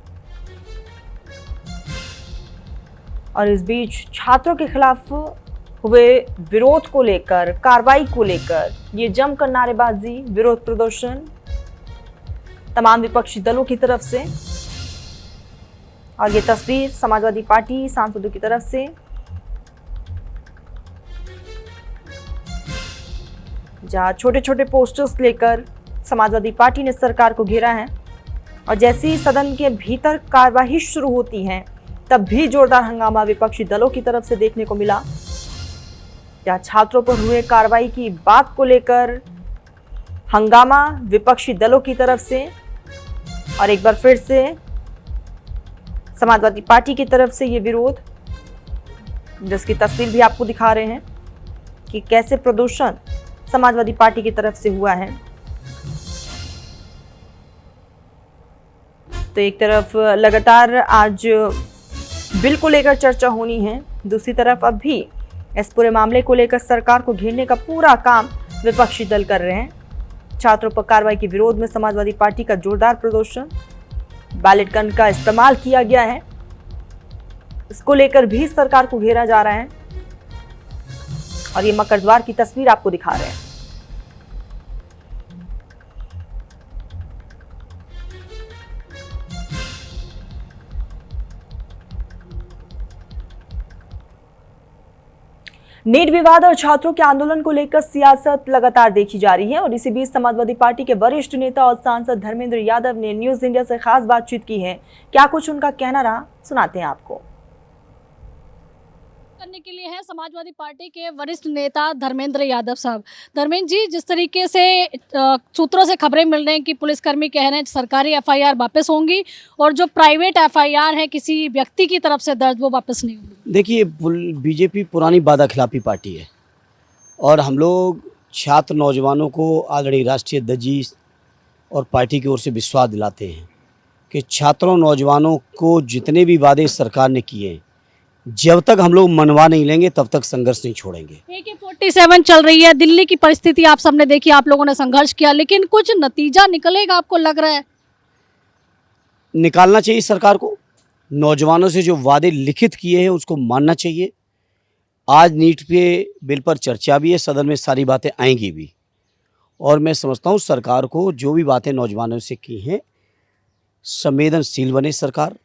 और इस बीच छात्रों के खिलाफ हुए विरोध को लेकर, कार्रवाई को लेकर ये जमकर नारेबाजी, विरोध प्रदर्शन तमाम विपक्षी दलों की तरफ से। और ये तस्वीर समाजवादी पार्टी सांसदों की तरफ से, जहां छोटे छोटे पोस्टर्स लेकर समाजवादी पार्टी ने सरकार को घेरा है और जैसे ही सदन के भीतर कार्यवाही शुरू होती है तब भी जोरदार हंगामा विपक्षी दलों की तरफ से देखने को मिला, जहां छात्रों पर हुए कार्रवाई की बात को लेकर हंगामा विपक्षी दलों की तरफ से और एक बार फिर से समाजवादी पार्टी की तरफ से ये विरोध, जिसकी तस्वीर भी आपको दिखा रहे हैं कि कैसे प्रदर्शन समाजवादी पार्टी की तरफ से हुआ है। तो एक तरफ लगातार आज बिल को लेकर चर्चा होनी है, दूसरी तरफ अब भी इस पूरे मामले को लेकर सरकार को घेरने का पूरा काम विपक्षी दल कर रहे हैं। छात्रों पर कार्रवाई के विरोध में समाजवादी पार्टी का जोरदार प्रदर्शन, बैलेट गन का इस्तेमाल किया गया है, इसको लेकर भी सरकार को घेरा जा रहा है और ये मकरद्वार की तस्वीर आपको दिखा रहे हैं। नीट विवाद और छात्रों के आंदोलन को लेकर सियासत लगातार देखी जा रही है और इसी बीच समाजवादी पार्टी के वरिष्ठ नेता और सांसद धर्मेंद्र यादव ने न्यूज इंडिया से खास बातचीत की है। क्या कुछ उनका कहना रहा, सुनाते हैं आपको। करने के लिए है समाजवादी पार्टी के वरिष्ठ नेता धर्मेंद्र यादव साहब। धर्मेंद्र जी, जिस तरीके से सूत्रों से खबरें मिल रही हैं कि पुलिसकर्मी कह रहे हैं सरकारी एफआईआर वापस होंगी और जो प्राइवेट एफआईआर है किसी व्यक्ति की तरफ से दर्ज वो वापस नहीं होंगी। देखिए, बीजेपी पुरानी वादा खिलाफी पार्टी है और हम लोग छात्र नौजवानों को आदरणीय राष्ट्रीय अध्यक्ष और पार्टी की ओर से विश्वास दिलाते हैं कि छात्रों नौजवानों को जितने भी वादे सरकार ने किए जब तक हम लोग मनवा नहीं लेंगे तब तक संघर्ष नहीं छोड़ेंगे। AK-47 चल रही है, दिल्ली की परिस्थिति आप सबने देखी, आप लोगों ने संघर्ष किया, लेकिन कुछ नतीजा निकलेगा आपको लग रहा है? निकालना चाहिए सरकार को, नौजवानों से जो वादे लिखित किए हैं उसको मानना चाहिए। आज नीट पे बिल पर चर्चा भी है, सदन में सारी बातें आएंगी भी और मैं समझता हूँ सरकार को जो भी बातें नौजवानों से की हैं संवेदनशील बने सरकार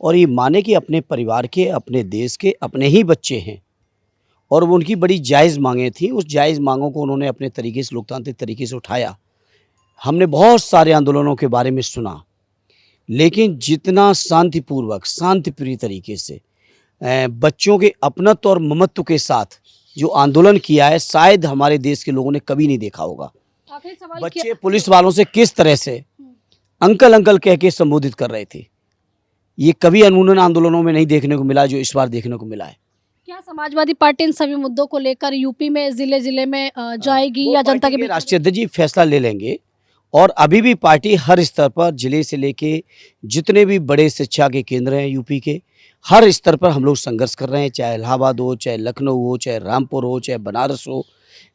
और ये माने कि अपने परिवार के, अपने देश के अपने ही बच्चे हैं और वो उनकी बड़ी जायज़ मांगें थी, उस जायज़ मांगों को उन्होंने अपने तरीके से, लोकतांत्रिक तरीके से उठाया। हमने बहुत सारे आंदोलनों के बारे में सुना, लेकिन जितना शांतिपूर्वक, शांतिप्रिय तरीके से बच्चों के अपनत्व और ममत्व के साथ जो आंदोलन किया है शायद हमारे देश के लोगों ने कभी नहीं देखा होगा। बच्चे पुलिस वालों से किस तरह से अंकल अंकल कह के संबोधित कर रहे थे, ये कभी अनूठे आंदोलनों में नहीं देखने को मिला जो इस बार देखने को मिला है। क्या समाजवादी पार्टी इन सभी मुद्दों को लेकर यूपी में जिले जिले में जाएगी या जनता के राष्ट्रीय अध्यक्ष जी फैसला ले लेंगे और अभी भी पार्टी हर स्तर पर, जिले से लेके जितने भी बड़े शिक्षा के केंद्र हैं यूपी के, हर स्तर पर हम लोग संघर्ष कर रहे हैं, चाहे इलाहाबाद हो, चाहे लखनऊ हो, चाहे रामपुर हो, चाहे बनारस हो,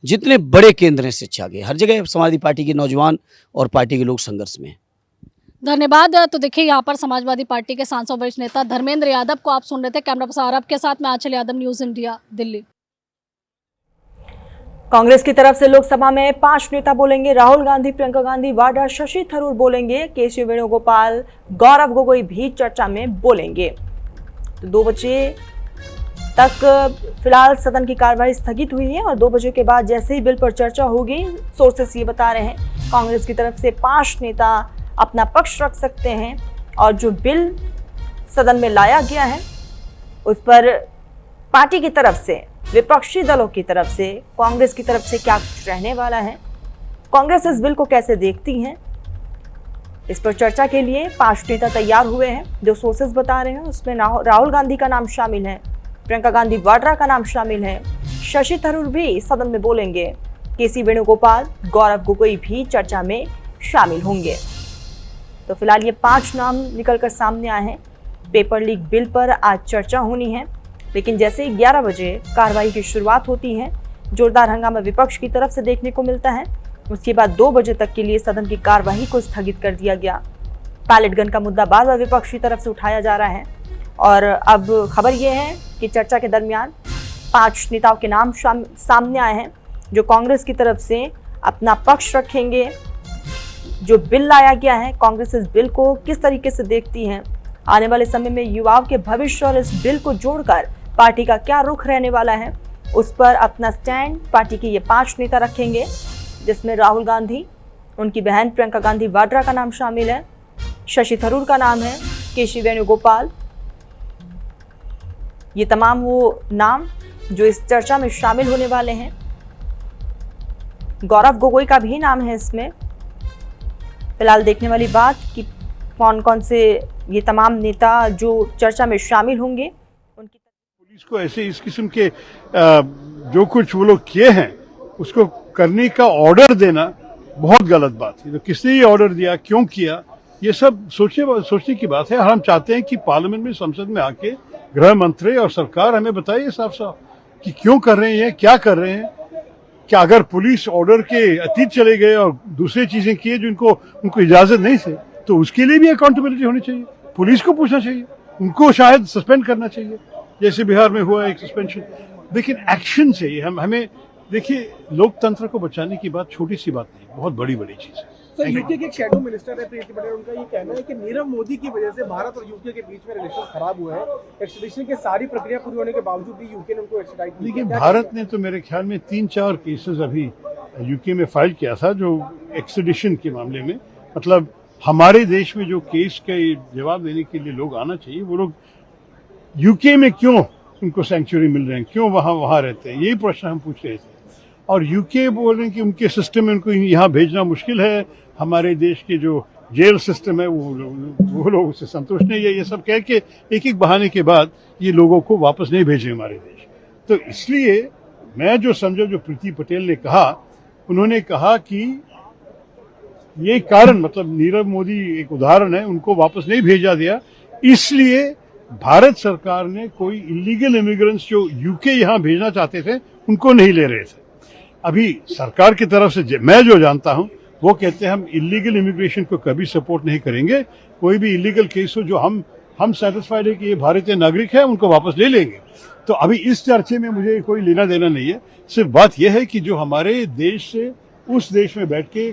जितने बड़े केंद्र हैं शिक्षा के, हर जगह समाजवादी पार्टी के नौजवान और पार्टी के लोग संघर्ष में हैं। धन्यवाद। तो देखिए, यहाँ पर समाजवादी पार्टी के सांसद वरिष्ठ नेता धर्मेंद्र यादव को आप सुन रहे थे। कैमरा पर्सन आरब के साथ मैं आंचल यादव, न्यूज इंडिया, दिल्ली। कांग्रेस की तरफ से लोकसभा में 5 नेता बोलेंगे। राहुल गांधी, प्रियंका गांधी वाड्रा, शशि थरूर बोलेंगे। केसी वेणुगोपाल, गौरव गोगोई भी चर्चा में बोलेंगे। तो 2 बजे तक फिलहाल सदन की कार्रवाई स्थगित हुई है और 2 बजे के बाद जैसे ही बिल पर चर्चा होगी, सोर्सेस ये बता रहे हैं कांग्रेस की तरफ से 5 नेता अपना पक्ष रख सकते हैं और जो बिल सदन में लाया गया है उस पर पार्टी की तरफ से, विपक्षी दलों की तरफ से, कांग्रेस की तरफ से क्या कुछ रहने वाला है, कांग्रेस इस बिल को कैसे देखती है, इस पर चर्चा के लिए 5 नेता तैयार हुए हैं। जो सोर्सेस बता रहे हैं उसमें राहुल गांधी का नाम शामिल है, प्रियंका गांधी वाड्रा का नाम शामिल है, शशि थरूर भी सदन में बोलेंगे, केसी वेणुगोपाल, गौरव गोगोई भी चर्चा में शामिल होंगे। तो फिलहाल ये 5 नाम निकलकर सामने आए हैं। पेपर लीक बिल पर आज चर्चा होनी है, लेकिन जैसे ही 11 बजे कार्रवाई की शुरुआत होती है, जोरदार हंगामा विपक्ष की तरफ से देखने को मिलता है। उसके बाद 2 बजे तक के लिए सदन की कार्यवाही को स्थगित कर दिया गया। पैलेट गन का मुद्दा बार बार विपक्ष की तरफ से उठाया जा रहा है और अब खबर यह है कि चर्चा के दरमियान 5 नेताओं के नाम सामने आए हैं जो कांग्रेस की तरफ से अपना पक्ष रखेंगे। जो बिल लाया गया है, कांग्रेस इस बिल को किस तरीके से देखती है, आने वाले समय में युवाओं के भविष्य और इस बिल को जोड़कर पार्टी का क्या रुख रहने वाला है, उस पर अपना स्टैंड पार्टी के ये 5 नेता रखेंगे, जिसमें राहुल गांधी, उनकी बहन प्रियंका गांधी वाड्रा का नाम शामिल है, शशि थरूर का नाम है, केसी वेणुगोपाल। ये तमाम वो नाम जो इस चर्चा में शामिल होने वाले हैं। गौरव गोगोई का भी नाम है इसमें। फिलहाल देखने वाली बात कि कौन कौन से ये तमाम नेता जो चर्चा में शामिल होंगे। उनकी पुलिस को ऐसे इस किस्म के जो कुछ वो लोग किए हैं उसको करने का ऑर्डर देना बहुत गलत बात है। तो किसने ये ऑर्डर दिया, क्यों किया, ये सब सोचने की बात है। हम चाहते हैं कि पार्लियामेंट में, संसद में आके गृह मंत्री और सरकार हमें बताइए साफ साफ कि क्यों कर रहे हैं, क्या कर रहे हैं। क्या अगर पुलिस ऑर्डर के अतीत चले गए और दूसरी चीजें किए जो उनको इजाजत नहीं थे, तो उसके लिए भी अकाउंटेबिलिटी होनी चाहिए। पुलिस को पूछना चाहिए, उनको शायद सस्पेंड करना चाहिए, जैसे बिहार में हुआ एक सस्पेंशन। लेकिन एक्शन चाहिए। हमें देखिए, लोकतंत्र को बचाने की बात छोटी सी बात नहीं, बहुत बड़ी चीज है। सर, यूके के एक शैडो मिनिस्टर है प्रीति पटेल, उनका ये कहना है कि नीरव मोदी की वजह से भारत और यूके के बीच में रिलेशन खराब हुए हैं। एक्स्ट्रेडिशन की सारी प्रक्रिया पूरी होने के बावजूद भी यूके ने उनको एक्स्ट्राडाइट किया। देखिए, भारत ने तो मेरे ख्याल में 3-4 केसेस अभी यूके में फाइल किया था जो एक्स्ट्रेडिशन के मामले में। मतलब हमारे देश में जो केस का जवाब देने के लिए लोग आना चाहिए, वो लोग यूके में क्यों उनको सेंचुरी मिल रहे हैं, क्यों वहां रहते हैं, यही प्रश्न हम पूछ रहे थे। और यूके बोल रहे हैं कि उनके सिस्टम में उनको यहाँ भेजना मुश्किल है, हमारे देश के जो जेल सिस्टम है वो लोग उससे संतुष्ट नहीं है। ये सब कह के एक बहाने के बाद ये लोगों को वापस नहीं भेजे हमारे देश। तो इसलिए मैं जो समझा, जो प्रीति पटेल ने कहा, उन्होंने कहा कि ये कारण, मतलब नीरव मोदी एक उदाहरण है, उनको वापस नहीं भेजा दिया, इसलिए भारत सरकार ने कोई इलीगल इमिग्रेंट्स जो यूके यहाँ भेजना चाहते थे उनको नहीं ले रहे थे। अभी सरकार की तरफ से मैं जो जानता हूँ वो कहते हैं हम इलीगल इमिग्रेशन को कभी सपोर्ट नहीं करेंगे। कोई भी इलीगल केस हो जो हम सेटिस्फाइड है कि ये भारतीय नागरिक है, उनको वापस ले लेंगे। तो अभी इस चर्चे में मुझे कोई लेना देना नहीं है। सिर्फ बात यह है कि जो हमारे देश से उस देश में बैठ के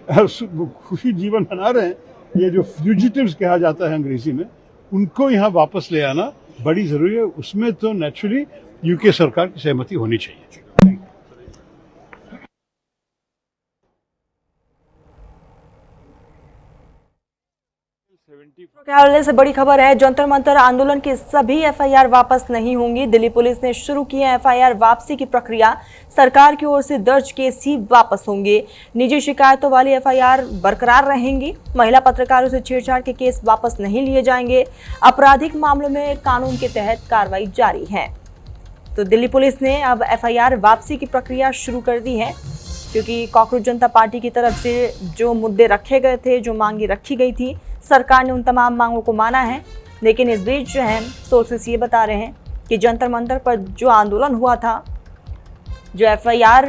खुशी जीवन बना रहे हैं, ये जो फ्यूजिटिव्स कहा जाता है अंग्रेजी में, उनको यहाँ वापस ले आना बड़ी जरूरी है। उसमें तो नेचुरली यूके सरकार की सहमति होनी चाहिए। के हवाले से बड़ी खबर है, जंतर मंतर आंदोलन की सभी एफआईआर वापस नहीं होंगी। दिल्ली पुलिस ने शुरू की है एफआईआर वापसी की प्रक्रिया। सरकार की ओर से दर्ज केस ही वापस होंगे। निजी शिकायतों वाली एफआईआर बरकरार रहेंगी। महिला पत्रकारों से छेड़छाड़ के केस वापस नहीं लिए जाएंगे। आपराधिक मामलों में कानून के तहत कार्रवाई जारी है। तो दिल्ली पुलिस ने अब एफआईआर वापसी की प्रक्रिया शुरू कर दी है, क्योंकि कॉकरोच जनता पार्टी की तरफ से जो मुद्दे रखे गए थे, जो मांगे रखी गई थी, सरकार ने उन तमाम मांगों को माना है। लेकिन इस बीच जो है सोर्सेस ये बता रहे हैं कि जंतर मंतर पर जो आंदोलन हुआ था, जो एफआईआर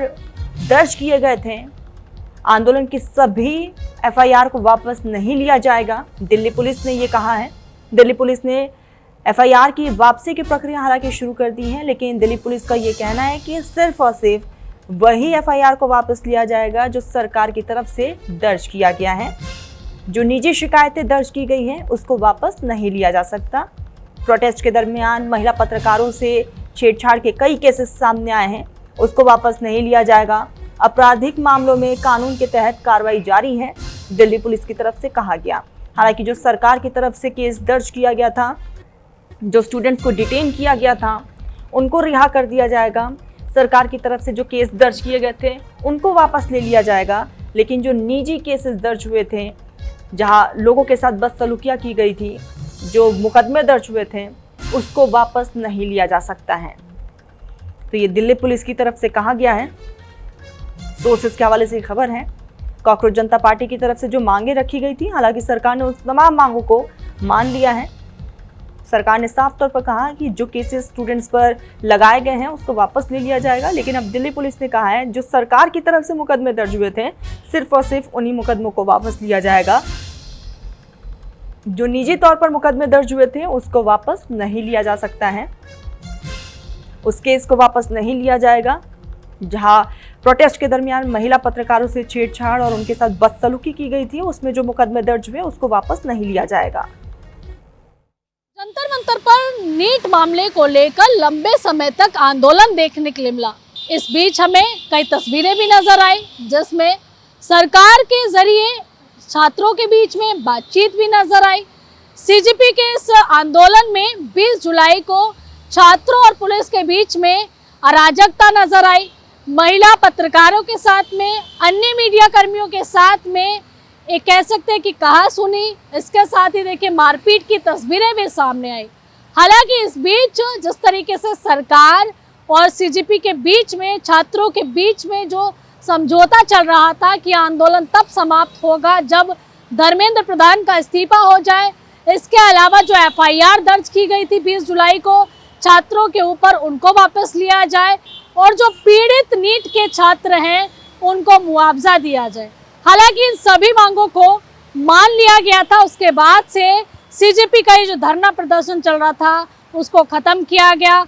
दर्ज किए गए थे, आंदोलन की सभी एफआईआर को वापस नहीं लिया जाएगा। दिल्ली पुलिस ने ये कहा है। दिल्ली पुलिस ने एफआईआर की वापसी की प्रक्रिया हालांकि शुरू कर दी है, लेकिन दिल्ली पुलिस का ये कहना है कि सिर्फ और सिर्फ वही एफआईआर को वापस लिया जाएगा जो सरकार की तरफ से दर्ज किया गया है। जो निजी शिकायतें दर्ज की गई हैं उसको वापस नहीं लिया जा सकता। प्रोटेस्ट के दरमियान महिला पत्रकारों से छेड़छाड़ के कई केसेस सामने आए हैं, उसको वापस नहीं लिया जाएगा। आपराधिक मामलों में कानून के तहत कार्रवाई जारी है, दिल्ली पुलिस की तरफ से कहा गया। हालांकि जो सरकार की तरफ से केस दर्ज किया गया था, जो स्टूडेंट्स को डिटेन किया गया था, उनको रिहा कर दिया जाएगा। सरकार की तरफ से जो केस दर्ज किए गए थे उनको वापस ले लिया जाएगा, लेकिन जो निजी केसेस दर्ज हुए थे, जहां लोगों के साथ बदसलूकियां की गई थी, जो मुकदमे दर्ज हुए थे, उसको वापस नहीं लिया जा सकता है। तो ये दिल्ली पुलिस की तरफ से कहा गया है। सोर्सेस के हवाले से खबर है। कॉकरोच जनता पार्टी की तरफ से जो मांगे रखी गई थी, हालांकि सरकार ने उस तमाम मांगों को मान लिया है। सरकार ने साफ तौर पर कहा कि जो केसेस स्टूडेंट्स पर लगाए गए हैं उसको वापस ले लिया जाएगा, लेकिन अब दिल्ली पुलिस ने कहा है जो सरकार की तरफ से मुकदमे दर्ज हुए थे, सिर्फ और सिर्फ उन्हीं मुकदमों को वापस लिया जाएगा। जो निजी तौर पर मुकदमे दर्ज हुए थे उसको वापस नहीं लिया जा सकता है। उस केस को वापस नहीं लिया जाएगा जहां प्रोटेस्ट के दरमियान महिला पत्रकारों से छेड़छाड़ और उनके साथ बदसलूकी की गई थी, उसमें जो मुकदमे दर्ज हुए उसको वापस नहीं लिया जाएगा। जंतर मंतर पर नीट मामले को लेकर लंबे समय तक आंदोलन देखने के लिए मिला। इस बीच हमें कई तस्वीरें भी नजर आई जिसमें सरकार के जरिए छात्रों के बीच में बातचीत भी नजर आई। सीजेपी के इस आंदोलन में 20 जुलाई को छात्रों और पुलिस के बीच में अराजकता नजर आई। महिला पत्रकारों के साथ में, अन्य मीडिया कर्मियों के साथ में एक कह सकते हैं कि कहा सुनी, इसके साथ ही देखिए मारपीट की तस्वीरें भी सामने आई। हालांकि इस बीच जिस तरीके से सरकार और सीजेपी के बीच में, छात्रों के बीच में जो समझौता चल रहा था कि आंदोलन तब समाप्त होगा जब धर्मेंद्र प्रधान का इस्तीफा हो जाए। इसके अलावा जो एफआईआर दर्ज की गई थी 20 जुलाई को छात्रों के ऊपर, उनको वापस लिया जाए और जो पीड़ित नीट के छात्र हैं उनको मुआवजा दिया जाए। हालांकि इन सभी मांगों को मान लिया गया था। उसके बाद से सीजेपी का ये जो धरना प्रदर्शन चल रहा था उसको खत्म किया गया।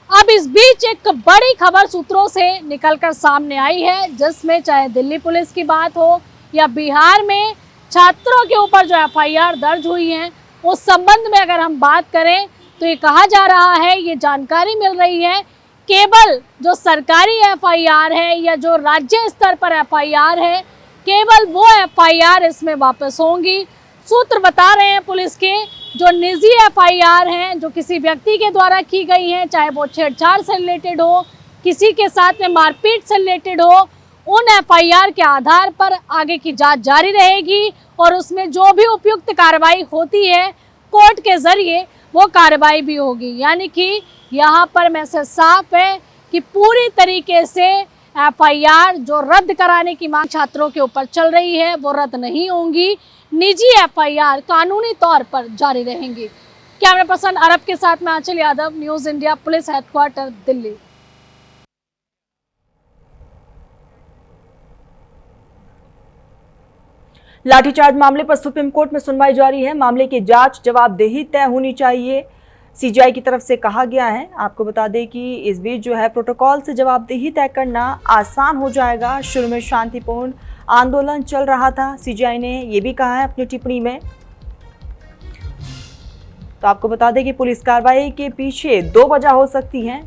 अब इस बीच एक बड़ी खबर सूत्रों से निकलकर सामने आई है जिसमें चाहे दिल्ली पुलिस की बात हो या बिहार में छात्रों के ऊपर जो एफआईआर दर्ज हुई है, उस संबंध में अगर हम बात करें तो ये कहा जा रहा है, ये जानकारी मिल रही है, केवल जो सरकारी एफआईआर है या जो राज्य स्तर पर एफआईआर है, केवल वो एफआईआर इसमें वापस होंगी। सूत्र बता रहे हैं पुलिस के, जो निजी एफआईआर हैं जो किसी व्यक्ति के द्वारा की गई हैं, चाहे वो छेड़छाड़ से रिलेटेड हो, किसी के साथ में मारपीट से रिलेटेड हो, उन एफआईआर के आधार पर आगे की जांच जारी रहेगी और उसमें जो भी उपयुक्त कार्रवाई होती है कोर्ट के जरिए वो कार्रवाई भी होगी। यानी कि यहाँ पर मैसेज साफ है कि पूरी तरीके से एफआईआर जो रद्द कराने की मांग छात्रों के ऊपर चल रही है वो रद्द नहीं होंगी। निजी एफआईआर कानूनी तौर पर जारी रहेंगी। कैमरा पर्सन अरब के साथ में Anchal Yadav, news India, police headquarter, Delhi. Lathi charge मामले पर सुप्रीम कोर्ट में सुनवाई जारी है। मामले की जांच जवाबदेही तय होनी चाहिए, सीजीआई की तरफ से कहा गया है। आपको बता दें कि इस बीच जो है प्रोटोकॉल से जवाबदेही तय करना आसान हो जाएगा। शुरू में शांतिपूर्ण आंदोलन चल रहा था, सीजीआई ने ये भी कहा है अपनी टिप्पणी में। तो आपको बता दें कि पुलिस कार्रवाई के पीछे 2 वजह हो सकती हैं।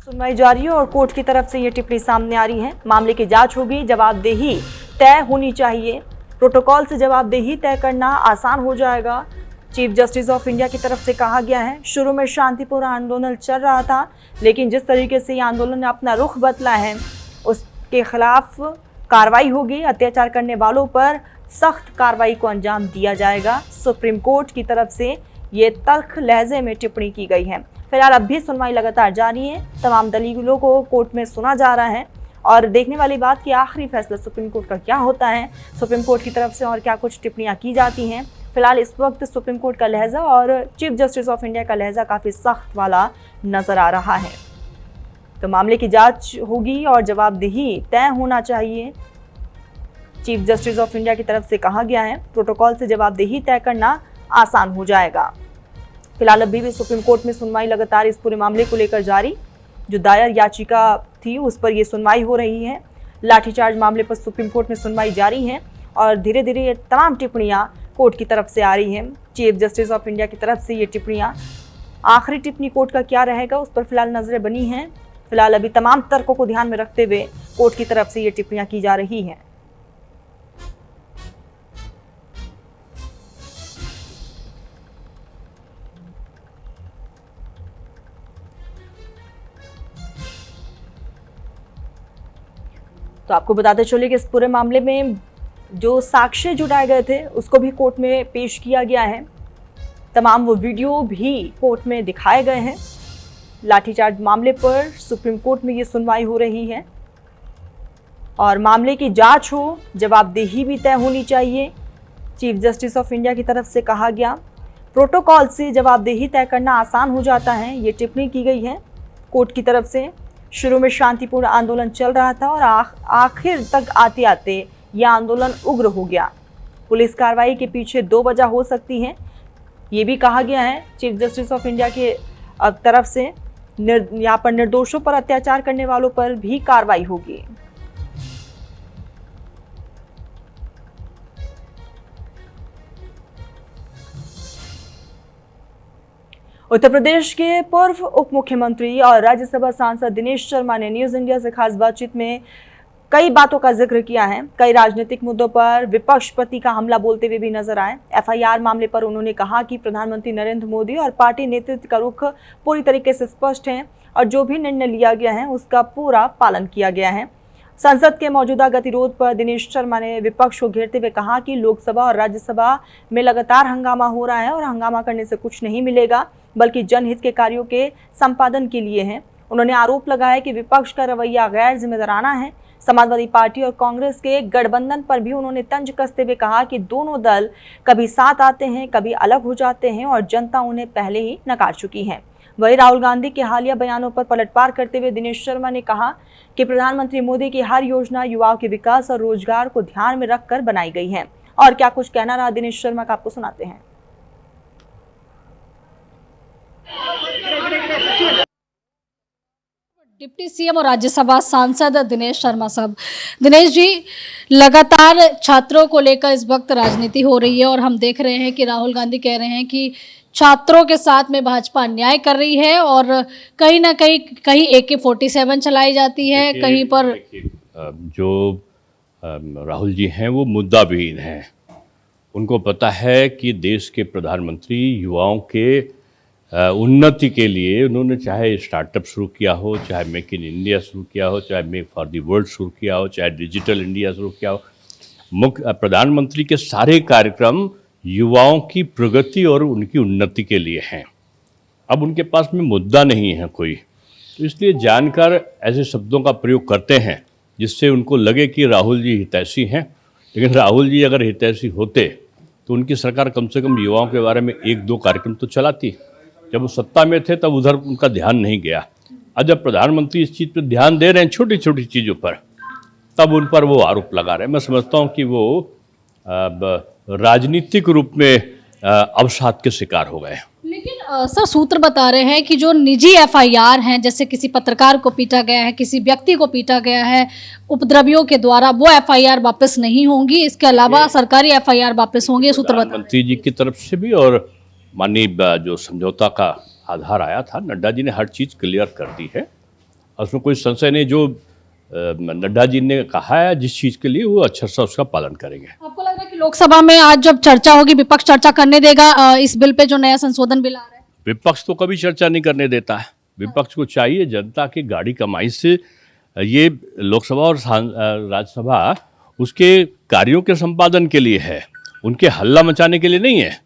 सुनवाई जारी है और कोर्ट की तरफ से ये टिप्पणी सामने आ रही है। मामले की जांच होगी, जवाबदेही तय होनी चाहिए, प्रोटोकॉल से जवाबदेही तय करना आसान हो जाएगा। चीफ जस्टिस ऑफ इंडिया की तरफ से कहा गया है। शुरू में शांतिपूर्ण आंदोलन चल रहा था, लेकिन जिस तरीके से ये आंदोलन ने अपना रुख बदला है उसके खिलाफ कार्रवाई होगी। अत्याचार करने वालों पर सख्त कार्रवाई को अंजाम दिया जाएगा। सुप्रीम कोर्ट की तरफ से ये तल्ख लहजे में टिप्पणी की गई है। फिलहाल अब भी सुनवाई लगातार जारी है। तमाम दलीलों को कोर्ट में सुना जा रहा है और देखने वाली बात कि आखिरी फैसला सुप्रीम कोर्ट का क्या होता है, सुप्रीम कोर्ट की तरफ से और क्या कुछ टिप्पणियां की जाती हैं। फिलहाल इस वक्त सुप्रीम कोर्ट का लहजा और चीफ जस्टिस ऑफ इंडिया का लहजा काफ़ी सख्त वाला नज़र आ रहा है। तो मामले की जांच होगी और जवाबदेही तय होना चाहिए। चीफ जस्टिस ऑफ इंडिया की तरफ से कहा गया है प्रोटोकॉल से जवाबदेही तय करना आसान हो जाएगा। फिलहाल अभी भी सुप्रीम कोर्ट में सुनवाई लगातार इस पूरे मामले को लेकर जारी। जो दायर याचिका थी उस पर ये सुनवाई हो रही है। लाठीचार्ज मामले पर सुप्रीम कोर्ट में सुनवाई जारी है और धीरे धीरे ये तमाम टिप्पणियां कोर्ट की तरफ से आ रही हैं। चीफ जस्टिस ऑफ इंडिया की तरफ से ये टिप्पणियां, आखिरी टिप्पणी कोर्ट का क्या रहेगा उस पर फिलहाल नजरें बनी हैं। फिलहाल अभी तमाम तर्कों को ध्यान में रखते हुए कोर्ट की तरफ से ये टिप्पणियां की जा रही हैं। तो आपको बताते चलिए कि इस पूरे मामले में जो साक्ष्य जुटाए गए थे उसको भी कोर्ट में पेश किया गया है। तमाम वो वीडियो भी कोर्ट में दिखाए गए हैं। लाठीचार्ज मामले पर सुप्रीम कोर्ट में ये सुनवाई हो रही है और मामले की जांच हो, जवाबदेही भी तय होनी चाहिए। चीफ जस्टिस ऑफ इंडिया की तरफ से कहा गया, प्रोटोकॉल से जवाबदेही तय करना आसान हो जाता है, ये टिप्पणी की गई है कोर्ट की तरफ से। शुरू में शांतिपूर्ण आंदोलन चल रहा था और आखिर तक आते आते यह आंदोलन उग्र हो गया। पुलिस कार्रवाई के पीछे 2 वजह हो सकती हैं, ये भी कहा गया है चीफ जस्टिस ऑफ इंडिया के तरफ से। यहाँ पर निर्दोषों पर अत्याचार करने वालों पर भी कार्रवाई होगी। उत्तर प्रदेश के पूर्व उप मुख्यमंत्री और राज्यसभा सांसद दिनेश शर्मा ने न्यूज इंडिया से खास बातचीत में कई बातों का जिक्र किया है। कई राजनीतिक मुद्दों पर विपक्ष पति का हमला बोलते हुए भी नजर आए। एफआईआर मामले पर उन्होंने कहा कि प्रधानमंत्री नरेंद्र मोदी और पार्टी नेतृत्व का रुख पूरी तरीके से स्पष्ट है और जो भी निर्णय लिया गया है उसका पूरा पालन किया गया है। संसद के मौजूदा गतिरोध पर दिनेश शर्मा ने विपक्ष को घेरते हुए कहा कि लोकसभा और राज्यसभा में लगातार हंगामा हो रहा है और हंगामा करने से कुछ नहीं मिलेगा, बल्कि जनहित के कार्यों के संपादन के लिए है। उन्होंने आरोप लगाया कि विपक्ष का रवैया गैर जिम्मेदाराना है। समाजवादी पार्टी और कांग्रेस के गठबंधन पर भी उन्होंने तंज कसते हुए कहा कि दोनों दल कभी साथ आते हैं, कभी अलग हो जाते हैं और जनता उन्हें पहले ही नकार चुकी है। वहीं राहुल गांधी के हालिया बयानों पर पलटवार करते हुए दिनेश शर्मा ने कहा कि प्रधानमंत्री मोदी की हर योजना युवाओं के विकास और रोजगार को ध्यान में रखकर बनाई गई है। और क्या कुछ कहना रहा दिनेश शर्मा का, आपको सुनाते हैं। डिप्टी सीएम और राज्यसभा सांसद दिनेश शर्मा साहब। दिनेश जी, लगातार छात्रों को लेकर इस वक्त राजनीति हो रही है और हम देख रहे हैं कि राहुल गांधी कह रहे हैं कि छात्रों के साथ में भाजपा अन्याय कर रही है और कहीं ना कहीं AK-47 चलाई जाती है, कहीं पर जो राहुल जी हैं वो मुद्दाविहीन हैं। उनको पता है कि देश के प्रधानमंत्री युवाओं के उन्नति के लिए उन्होंने चाहे स्टार्टअप शुरू किया हो, चाहे मेक इन इंडिया शुरू किया हो, चाहे मेक फॉर द वर्ल्ड शुरू किया हो, चाहे डिजिटल इंडिया शुरू किया हो, प्रधानमंत्री के सारे कार्यक्रम युवाओं की प्रगति और उनकी उन्नति के लिए हैं। अब उनके पास में मुद्दा नहीं है कोई, तो इसलिए जानकर ऐसे शब्दों का प्रयोग करते हैं जिससे उनको लगे कि राहुल जी हितैषी हैं। लेकिन राहुल जी अगर हितैषी होते तो उनकी सरकार कम से कम युवाओं के बारे में 1-2 कार्यक्रम तो चलाती। जब वो सत्ता में थे तब उधर उनका ध्यान नहीं गया। अब जब प्रधानमंत्री इस चीज़ पर ध्यान दे रहे हैं, छोटी छोटी चीज़ों पर, तब उन पर वो आरोप लगा रहे हैं। मैं समझता हूँ कि वो राजनीतिक रूप में अवसाद के शिकार हो गए। लेकिन सर, सूत्र बता रहे हैं कि जो निजी एफआईआर हैं, जैसे किसी पत्रकार को पीटा गया है, किसी व्यक्ति को पीटा गया है उपद्रवियों के द्वारा, वो एफआईआर वापस नहीं होंगी। इसके अलावा सरकारी एफआईआर वापस होंगे। सूत्र बता मंत्री जी की तरफ से भी और माननीय जो समझौता का आधार आया था, नड्डा जी ने हर चीज़ क्लियर कर दी है। उसमें कोई संशय नहीं। जो नड्डा जी ने कहा है जिस चीज़ के लिए, वो अच्छा सा उसका पालन करेंगे। आपको लग रहा है कि लोकसभा में आज जब चर्चा होगी, विपक्ष चर्चा करने देगा इस बिल पे जो नया संशोधन बिल आ रहा है? विपक्ष तो कभी चर्चा नहीं करने देता है। विपक्ष को चाहिए जनता की गाड़ी कमाई से ये लोकसभा और राज्यसभा उसके कार्यों के संपादन के लिए है, उनके हल्ला मचाने के लिए नहीं है।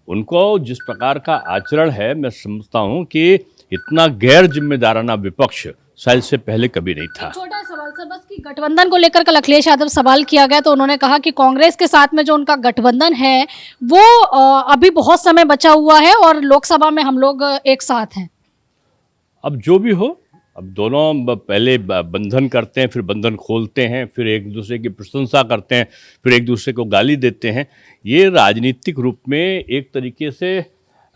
उनको जिस प्रकार का आचरण है, मैं समझता हूं कि इतना गैर जिम्मेदाराना विपक्ष शायद से पहले कभी नहीं था। छोटा सवाल सर, बस कि गठबंधन को लेकर कल अखिलेश यादव सवाल किया गया तो उन्होंने कहा कि कांग्रेस के साथ में जो उनका गठबंधन है वो अभी बहुत समय बचा हुआ है और लोकसभा में हम लोग एक साथ हैं। अब जो भी हो, अब दोनों पहले बंधन करते हैं, फिर बंधन खोलते हैं, फिर एक दूसरे की प्रशंसा करते हैं, फिर एक दूसरे को गाली देते हैं। ये राजनीतिक रूप में एक तरीके से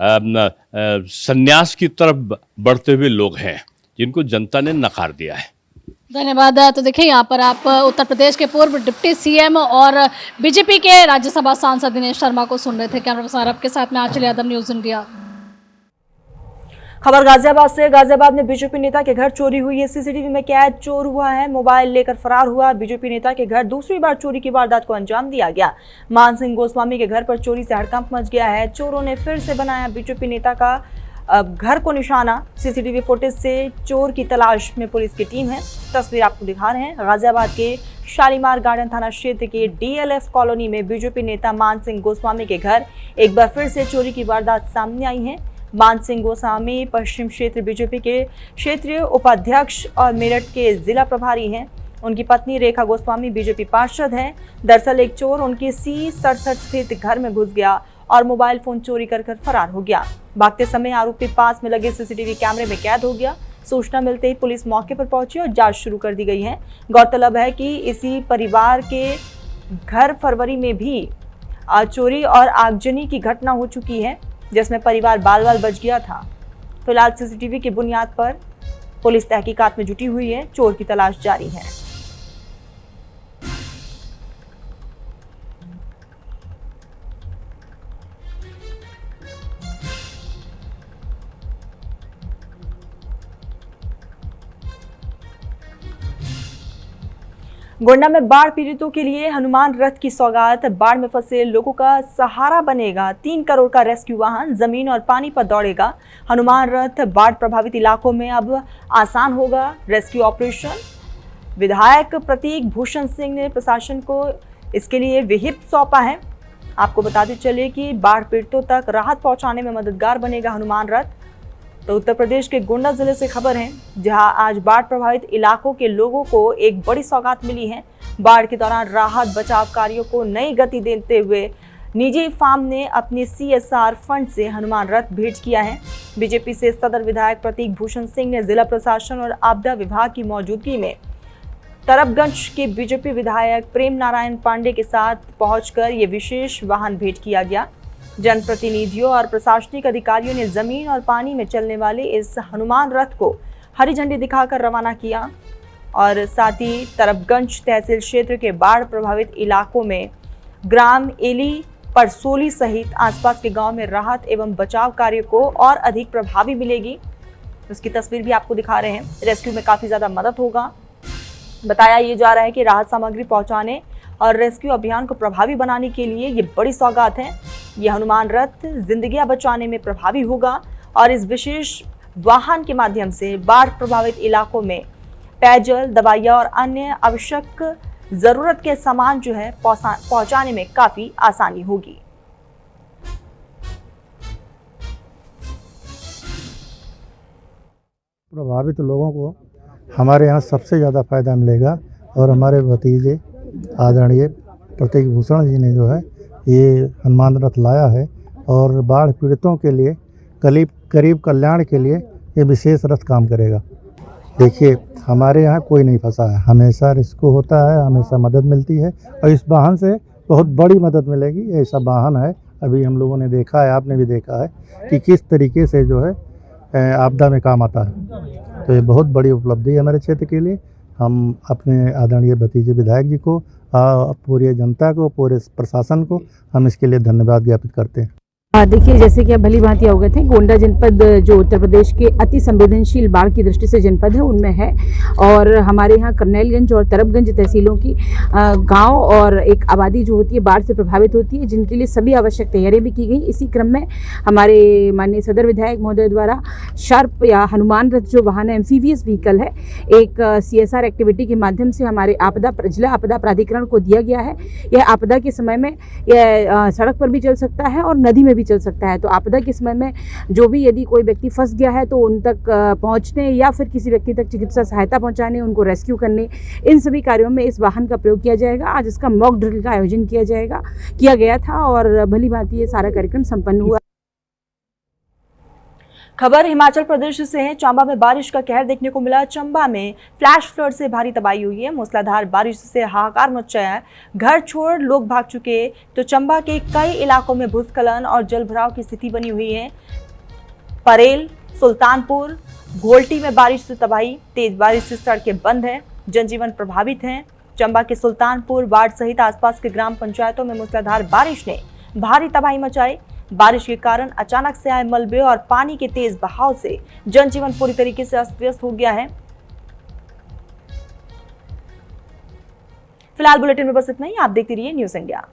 संन्यास की तरफ बढ़ते हुए लोग हैं जिनको जनता ने नकार दिया है। धन्यवाद। तो देखिए यहाँ पर आप उत्तर प्रदेश के पूर्व डिप्टी सीएम और बीजेपी के राज्यसभा सांसद दिनेश शर्मा को सुन रहे थे। कैमरा पर्सन आपके साथ में आंचल यादव, न्यूज़ इंडिया। खबर गाजियाबाद से। गाजियाबाद में बीजेपी नेता के घर चोरी हुई है। सीसीटीवी में कैद चोर हुआ है, मोबाइल लेकर फरार हुआ। बीजेपी नेता के घर दूसरी बार चोरी की वारदात को अंजाम दिया गया। मान सिंह गोस्वामी के घर पर चोरी से हड़कंप मच गया है। चोरों ने फिर से बनाया बीजेपी नेता का घर को निशाना। सीसीटीवी फुटेज से चोर की तलाश में पुलिस की टीम है। तस्वीर आपको दिखा रहे हैं। गाजियाबाद के शालीमार गार्डन थाना क्षेत्र के डीएलएफ कॉलोनी में बीजेपी नेता मान सिंह गोस्वामी के घर एक बार फिर से चोरी की वारदात सामने आई है। मान सिंह गोस्वामी पश्चिम क्षेत्र बीजेपी के क्षेत्रीय उपाध्यक्ष और मेरठ के जिला प्रभारी हैं। उनकी पत्नी रेखा गोस्वामी बीजेपी पार्षद हैं। दरअसल एक चोर उनके C67 स्थित घर में घुस गया और मोबाइल फोन चोरी कर फरार हो गया। भागते समय आरोपी पास में लगे सीसीटीवी कैमरे में कैद हो गया। सूचना मिलते ही पुलिस मौके पर पहुंची और जांच शुरू कर दी गई है। गौरतलब है कि इसी परिवार के घर फरवरी में भी चोरी और आगजनी की घटना हो चुकी है, जिसमें परिवार बाल बाल बच गया था। फिलहाल सीसीटीवी की बुनियाद पर पुलिस तहकीकात में जुटी हुई है। चोर की तलाश जारी है। गोंडा में बाढ़ पीड़ितों के लिए हनुमान रथ की सौगात। बाढ़ में फंसे लोगों का सहारा बनेगा। 3 करोड़ का रेस्क्यू वाहन जमीन और पानी पर दौड़ेगा। हनुमान रथ बाढ़ प्रभावित इलाकों में अब आसान होगा रेस्क्यू ऑपरेशन। विधायक प्रतीक भूषण सिंह ने प्रशासन को इसके लिए विहिप सौंपा है। आपको बताते चले कि बाढ़ पीड़ितों तक राहत पहुंचाने में मददगार बनेगा हनुमान रथ। तो उत्तर प्रदेश के गोंडा जिले से खबर है, जहां आज बाढ़ प्रभावित इलाकों के लोगों को एक बड़ी सौगात मिली है। बाढ़ के दौरान राहत बचाव कार्यों को नई गति देते हुए निजी फार्म ने अपने CSR फंड से हनुमान रथ भेंट किया है। बीजेपी से सदर विधायक प्रतीक भूषण सिंह ने जिला प्रशासन और आपदा विभाग की मौजूदगी में तरबगंज के बीजेपी विधायक प्रेम नारायण पांडे के साथ पहुंचकर ये विशेष वाहन भेंट किया गया। जनप्रतिनिधियों और प्रशासनिक अधिकारियों ने जमीन और पानी में चलने वाले इस हनुमान रथ को हरी झंडी दिखाकर रवाना किया और साथ ही तरबगंज तहसील क्षेत्र के बाढ़ प्रभावित इलाकों में ग्राम एली परसोली सहित आसपास के गांव में राहत एवं बचाव कार्य को और अधिक प्रभावी मिलेगी। उसकी तस्वीर भी आपको दिखा रहे हैं। रेस्क्यू में काफी ज्यादा मदद होगा। बताया ये जा रहा है कि राहत सामग्री पहुंचाने और रेस्क्यू अभियान को प्रभावी बनाने के लिए ये बड़ी सौगात है। ये हनुमान रथ जिंदगियां बचाने में प्रभावी होगा और इस विशेष वाहन के माध्यम से बाढ़ प्रभावित इलाकों में पेयजल, दवाइयां और अन्य आवश्यक जरूरत के सामान जो है पहुंचाने में काफी आसानी होगी। प्रभावित लोगों को हमारे यहाँ सबसे ज़्यादा फायदा मिलेगा और हमारे भतीजे आदरणीय प्रतीक भूषण जी ने जो है ये हनुमान रथ लाया है और बाढ़ पीड़ितों के लिए करीब कल्याण के लिए ये विशेष रथ काम करेगा। देखिए, हमारे यहाँ कोई नहीं फंसा है, हमेशा रिस्क होता है, हमेशा मदद मिलती है और इस वाहन से बहुत बड़ी मदद मिलेगी। ऐसा वाहन है, अभी हम लोगों ने देखा है, आपने भी देखा है कि किस तरीके से जो है आपदा में काम आता है। तो ये बहुत बड़ी उपलब्धि है हमारे क्षेत्र के लिए। हम अपने आदरणीय भतीजे विधायक जी को, पूरी जनता को, पूरे प्रशासन को हम इसके लिए धन्यवाद ज्ञापित करते हैं। देखिए, जैसे कि आप भली भांति अवगत हैं, गोंडा जनपद जो उत्तर प्रदेश के अति संवेदनशील बाढ़ की दृष्टि से जनपद है उनमें है और हमारे यहाँ करनैलगंज और तरबगंज तहसीलों की गांव और एक आबादी जो होती है बाढ़ से प्रभावित होती है, जिनके लिए सभी आवश्यक तैयारियां भी की गई। इसी क्रम में हमारे माननीय सदर विधायक महोदय द्वारा शार्प या हनुमान रथ जो वाहन है, एम्फीवियस व्हीकल है, एक CSR एक्टिविटी के माध्यम से हमारे जिला आपदा प्राधिकरण को दिया गया है। यह आपदा के समय में यह सड़क पर भी चल सकता है और नदी में भी चल सकता है। तो आपदा के समय में जो भी यदि कोई व्यक्ति फंस गया है तो उन तक पहुंचने या फिर किसी व्यक्ति तक चिकित्सा सहायता पहुंचाने, उनको रेस्क्यू करने, इन सभी कार्यों में इस वाहन का प्रयोग किया जाएगा। आज इसका मॉक ड्रिल का आयोजन किया गया था और भली भांति ये सारा कार्यक्रम संपन्न हुआ। खबर हिमाचल प्रदेश से है। चंबा में बारिश का कहर देखने को मिला। चंबा में फ्लैश फ्लड से भारी तबाही हुई है। मूसलाधार बारिश से हाहाकार मचा है। घर छोड़ लोग भाग चुके। तो चंबा के कई इलाकों में भूस्खलन और जलभराव की स्थिति बनी हुई है। परेल, सुल्तानपुर, घोल्टी में बारिश से तबाही, तेज बारिश से सड़कें बंद है। जनजीवन प्रभावित है। चंबा के सुल्तानपुर वार्ड सहित आसपास के ग्राम पंचायतों में मूसलाधार बारिश ने भारी तबाही मचाई। बारिश के कारण अचानक से आए मलबे और पानी के तेज बहाव से जनजीवन पूरी तरीके से अस्त व्यस्त हो गया है। फिलहाल बुलेटिन में बस इतना ही। आप देखते रहिए न्यूज़ इंडिया।